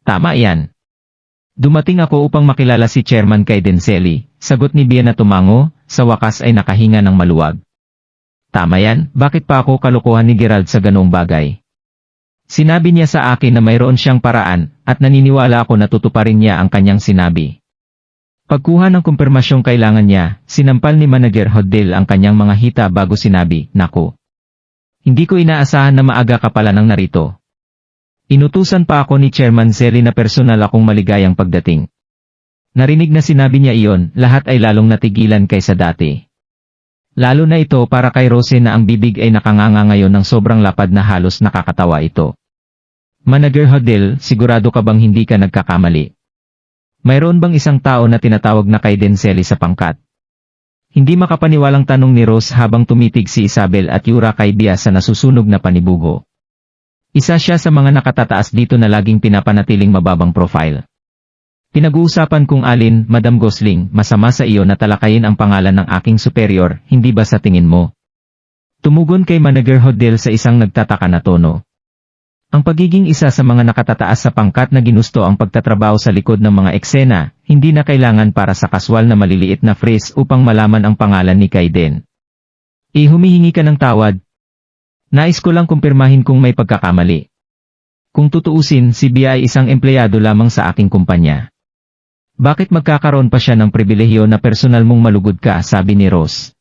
Tama yan. Dumating ako upang makilala si Chairman kay Denseli, sagot ni Bea na tumango, sa wakas ay nakahinga ng maluwag. Tama yan, bakit pa ako kalokohan ni Gerald sa ganoong bagay? Sinabi niya sa akin na mayroon siyang paraan, at naniniwala ako na tutuparin niya ang kanyang sinabi. Pagkuha ng kumpirmasyong kailangan niya, sinampal ni Manager Hodel ang kanyang mga hita bago sinabi, Naku! Hindi ko inaasahan na maaga ka pala nang narito. Inutusan pa ako ni Chairman Zelly na personal akong maligayang pagdating. Narinig na sinabi niya iyon, lahat ay lalong natigilan kaysa dati. Lalo na ito para kay Rose na ang bibig ay nakanganga ngayon ng sobrang lapad na halos nakakatawa ito. Manager Hodel, sigurado ka bang hindi ka nagkakamali? Mayroon bang isang tao na tinatawag na kay Denseli sa pangkat? Hindi makapaniwalang tanong ni Rose habang tumitig si Isabel at Yura kay Bea sa nasusunog na panibugo. Isa siya sa mga nakatataas dito na laging pinapanatiling mababang profile. Pinag-uusapan kung alin, Madam Gosling, masama sa iyo na talakayin ang pangalan ng aking superior, hindi ba sa tingin mo? Tumugon kay Manager Hodel sa isang nagtataka na tono. Ang pagiging isa sa mga nakatataas sa pangkat na ginusto ang pagtatrabaho sa likod ng mga eksena, hindi na kailangan para sa kaswal na maliliit na phrase upang malaman ang pangalan ni Kaiden. Humihingi ka ng tawad. Nais ko lang kumpirmahin kung may pagkakamali. Kung tutuusin, si Bia ay isang empleyado lamang sa aking kumpanya. Bakit magkakaroon pa siya ng pribilehyo na personal mong malugod ka, sabi ni Rose.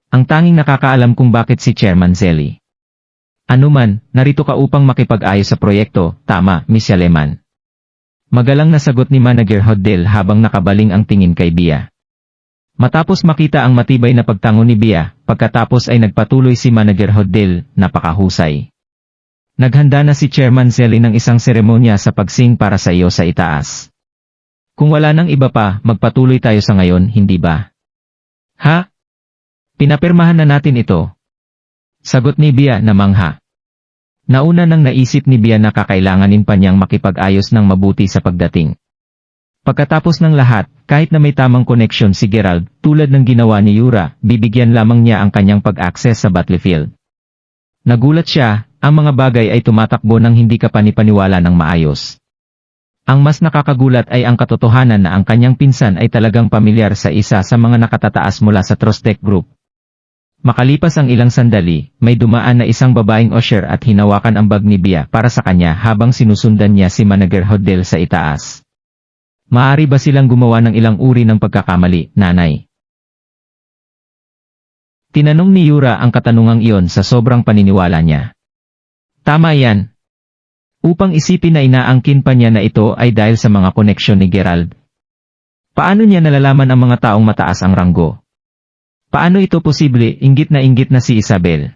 Ang tanging nakakaalam kung bakit si Chairman Zelly. Anuman, narito ka upang makipag-ayos sa proyekto, tama, Miss Yaleman. Magalang na sagot ni Manager Hodel habang nakabaling ang tingin kay Bia. Matapos makita ang matibay na pagtango ni Bia, pagkatapos ay nagpatuloy si Manager Hodel, napakahusay. Naghanda na si Chairman Zelly ng isang seremonya sa pagsing para sa iyo sa itaas. Kung wala nang iba pa, magpatuloy tayo sa ngayon, hindi ba? Ha? Pinapirmahan na natin ito. Sagot ni Bia na mangha. Nauna nang naisip ni Bia na kakailanganin pa niyang makipag-ayos ng mabuti sa pagdating. Pagkatapos ng lahat, kahit na may tamang koneksyon si Gerald, tulad ng ginawa ni Yura, bibigyan lamang niya ang kanyang pag-access sa battlefield. Nagulat siya, ang mga bagay ay tumatakbo ng hindi kapanipaniwala ng maayos. Ang mas nakakagulat ay ang katotohanan na ang kanyang pinsan ay talagang pamilyar sa isa sa mga nakatataas mula sa Trostec Group. Makalipas ang ilang sandali, may dumaan na isang babaeng usher at hinawakan ang bag ni Bia para sa kanya habang sinusundan niya si Manager Hodel sa itaas. Maaari ba silang gumawa ng ilang uri ng pagkakamali, nanay? Tinanong ni Yura ang katanungang iyon sa sobrang paniniwala niya. Tama yan. Upang isipin na inaangkin pa niya na ito ay dahil sa mga koneksyon ni Gerald. Paano niya nalalaman ang mga taong mataas ang ranggo? Paano ito posible, inggit na si Isabel?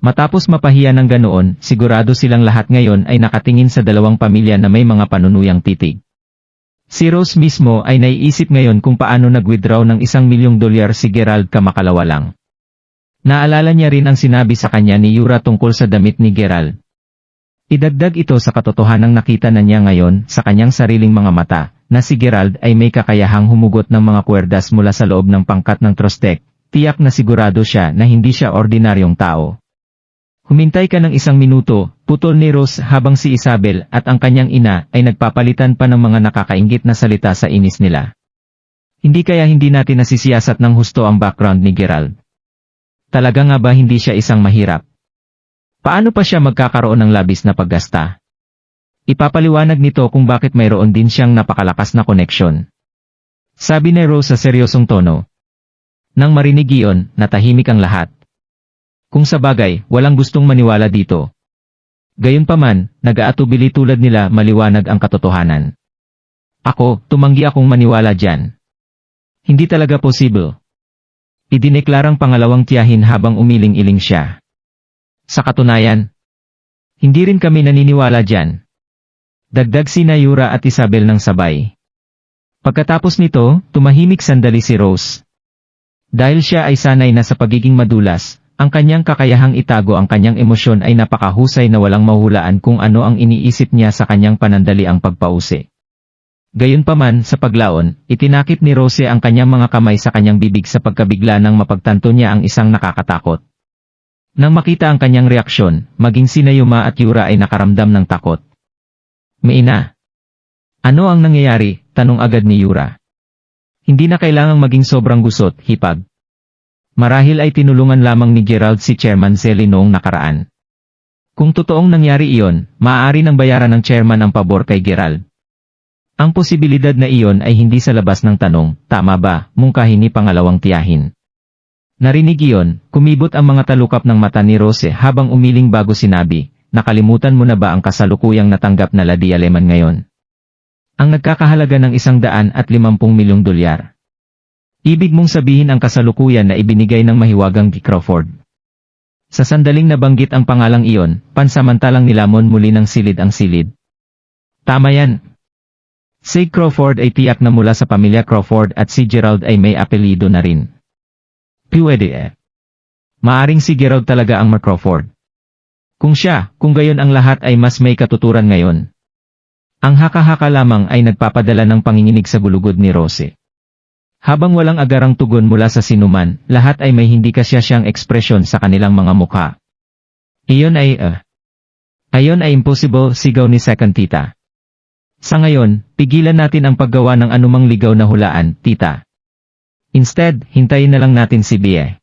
Matapos mapahiya ng ganoon, sigurado silang lahat ngayon ay nakatingin sa dalawang pamilya na may mga panunuyang titig. Si Rose mismo ay naiisip ngayon kung paano nag-withdraw ng $1,000,000 si Gerald kamakalawa lang. Naalala niya rin ang sinabi sa kanya ni Yura tungkol sa damit ni Gerald. Idagdag ito sa katotohanang nakita na niya ngayon sa kanyang sariling mga mata, na si Gerald ay may kakayahang humugot ng mga kwerdas mula sa loob ng pangkat ng Trostec, tiyak na sigurado siya na hindi siya ordinaryong tao. Humintay ka ng 1 minuto, putol ni Rose habang si Isabel at ang kanyang ina ay nagpapalitan pa ng mga nakakainggit na salita sa inis nila. Hindi kaya hindi natin nasisiyasat ng husto ang background ni Gerald? Talaga nga ba hindi siya isang mahirap? Paano pa siya magkakaroon ng labis na paggasta? Ipapaliwanag nito kung bakit mayroon din siyang napakalakas na koneksyon. Sabi ni Rose sa seryosong tono. Nang marinig iyon, natahimik ang lahat. Kung sa bagay, walang gustong maniwala dito. Gayunpaman, nag-aatubili tulad nila maliwanag ang katotohanan. Ako, tumanggi akong maniwala dyan. Hindi talaga posible. Idineklarang pangalawang tiyahin habang umiling-iling siya. Sa katunayan, hindi rin kami naniniwala dyan. Dagdag sina Yura at Isabel ng sabay. Pagkatapos nito, tumahimik sandali si Rose. Dahil siya ay sanay na sa pagiging madulas, ang kanyang kakayahang itago ang kanyang emosyon ay napakahusay na walang mahulaan kung ano ang iniisip niya sa kanyang panandaliang pagpausi. Gayunpaman, sa paglaon, itinakip ni Rose ang kanyang mga kamay sa kanyang bibig sa pagkabigla nang mapagtanto niya ang isang nakakatakot. Nang makita ang kanyang reaksyon, maging sina Yuma at Yura ay nakaramdam ng takot. Meina. Ano ang nangyayari? Tanong agad ni Yura. Hindi na kailangang maging sobrang gusot, hipag. Marahil ay tinulungan lamang ni Gerald si Chairman Zelly noong nakaraan. Kung totoong nangyari iyon, maaari nang bayaran ng chairman ang pabor kay Gerald. Ang posibilidad na iyon ay hindi sa labas ng tanong, tama ba, mungkahi ni pangalawang tiyahin. Narinig iyon, kumibot ang mga talukap ng mata ni Rose habang umiling bago sinabi, nakalimutan mo na ba ang kasalukuyang natanggap na Lady Aleman ngayon? Ang nagkakahalaga ng $150 milyong. Ibig mong sabihin ang kasalukuyan na ibinigay ng mahiwagang G. Crawford. Sa sandaling nabanggit ang pangalang iyon, pansamantalang nilamon muli ng silid ang silid. Tama yan. Si Crawford ay tiyak na mula sa pamilya Crawford at si Gerald ay may apelido na rin. Pwede eh. Maaring si Gerald talaga ang Crawford. Kung gayon ang lahat ay mas may katuturan ngayon. Ang haka-haka lamang ay nagpapadala ng panginginig sa gulugod ni Rose. Habang walang agarang tugon mula sa sinuman, lahat ay may hindi kasyang ekspresyon sa kanilang mga mukha. Ayon ay impossible, sigaw ni Second Tita. Sa ngayon, pigilan natin ang paggawa ng anumang ligaw na hulaan, Tita. Instead, hintayin na lang natin si Bia.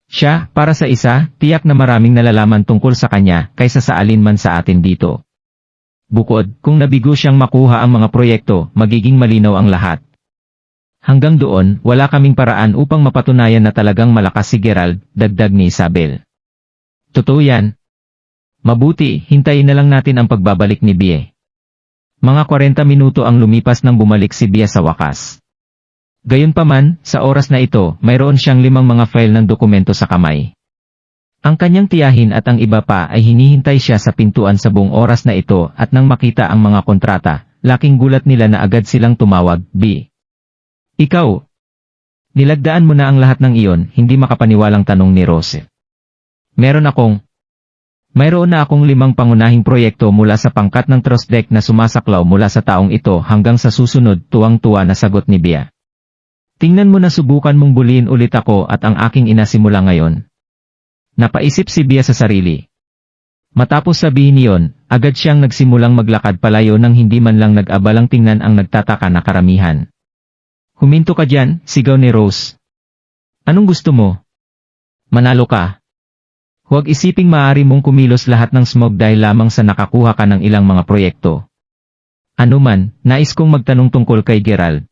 Siya, para sa isa, tiyak na maraming nalalaman tungkol sa kanya kaysa sa alinman sa atin dito. Bukod, kung nabigo siyang makuha ang mga proyekto, magiging malinaw ang lahat. Hanggang doon, wala kaming paraan upang mapatunayan na talagang malakas si Gerald, dagdag ni Isabel. Totoo yan. Mabuti, hintayin na lang natin ang pagbabalik ni Bie. Mga 40 minuto ang lumipas nang bumalik si Bia sa wakas. Gayunpaman, sa oras na ito, mayroon siyang 5 mga file ng dokumento sa kamay. Ang kanyang tiyahin at ang iba pa ay hinihintay siya sa pintuan sa buong oras na ito at nang makita ang mga kontrata, laking gulat nila na agad silang tumawag, B. Ikaw. Nilagdaan mo na ang lahat ng iyon, hindi makapaniwalang tanong ni Rose. Mayroon na akong 5 pangunahing proyekto mula sa pangkat ng trust deck na sumasaklaw mula sa taong ito hanggang sa susunod, tuwang-tuwa na sagot ni Bia. Tingnan mo na subukan mong buliin ulit ako at ang aking ina simula ngayon. Napaisip si Bia sa sarili. Matapos sabihin niyon, agad siyang nagsimulang maglakad palayo nang hindi man lang nag-abalang tingnan ang nagtataka na karamihan. Huminto ka dyan, sigaw ni Rose. Anong gusto mo? Manalo ka. Huwag isiping maaari mong kumilos lahat ng smoke dahil lamang sa nakakuha ka ng ilang mga proyekto. Ano man, nais kong magtanong tungkol kay Gerald.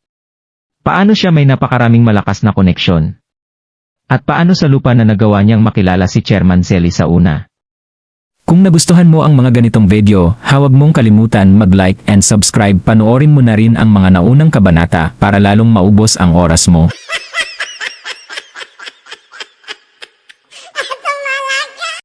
Paano siya may napakaraming malakas na koneksyon? At paano sa lupa na nagawa niyang makilala si Chairman Selly sa una? Kung nagustuhan mo ang mga ganitong video, huwag mong kalimutan mag-like and subscribe. Panoorin mo na rin ang mga naunang kabanata para lalong maubos ang oras mo.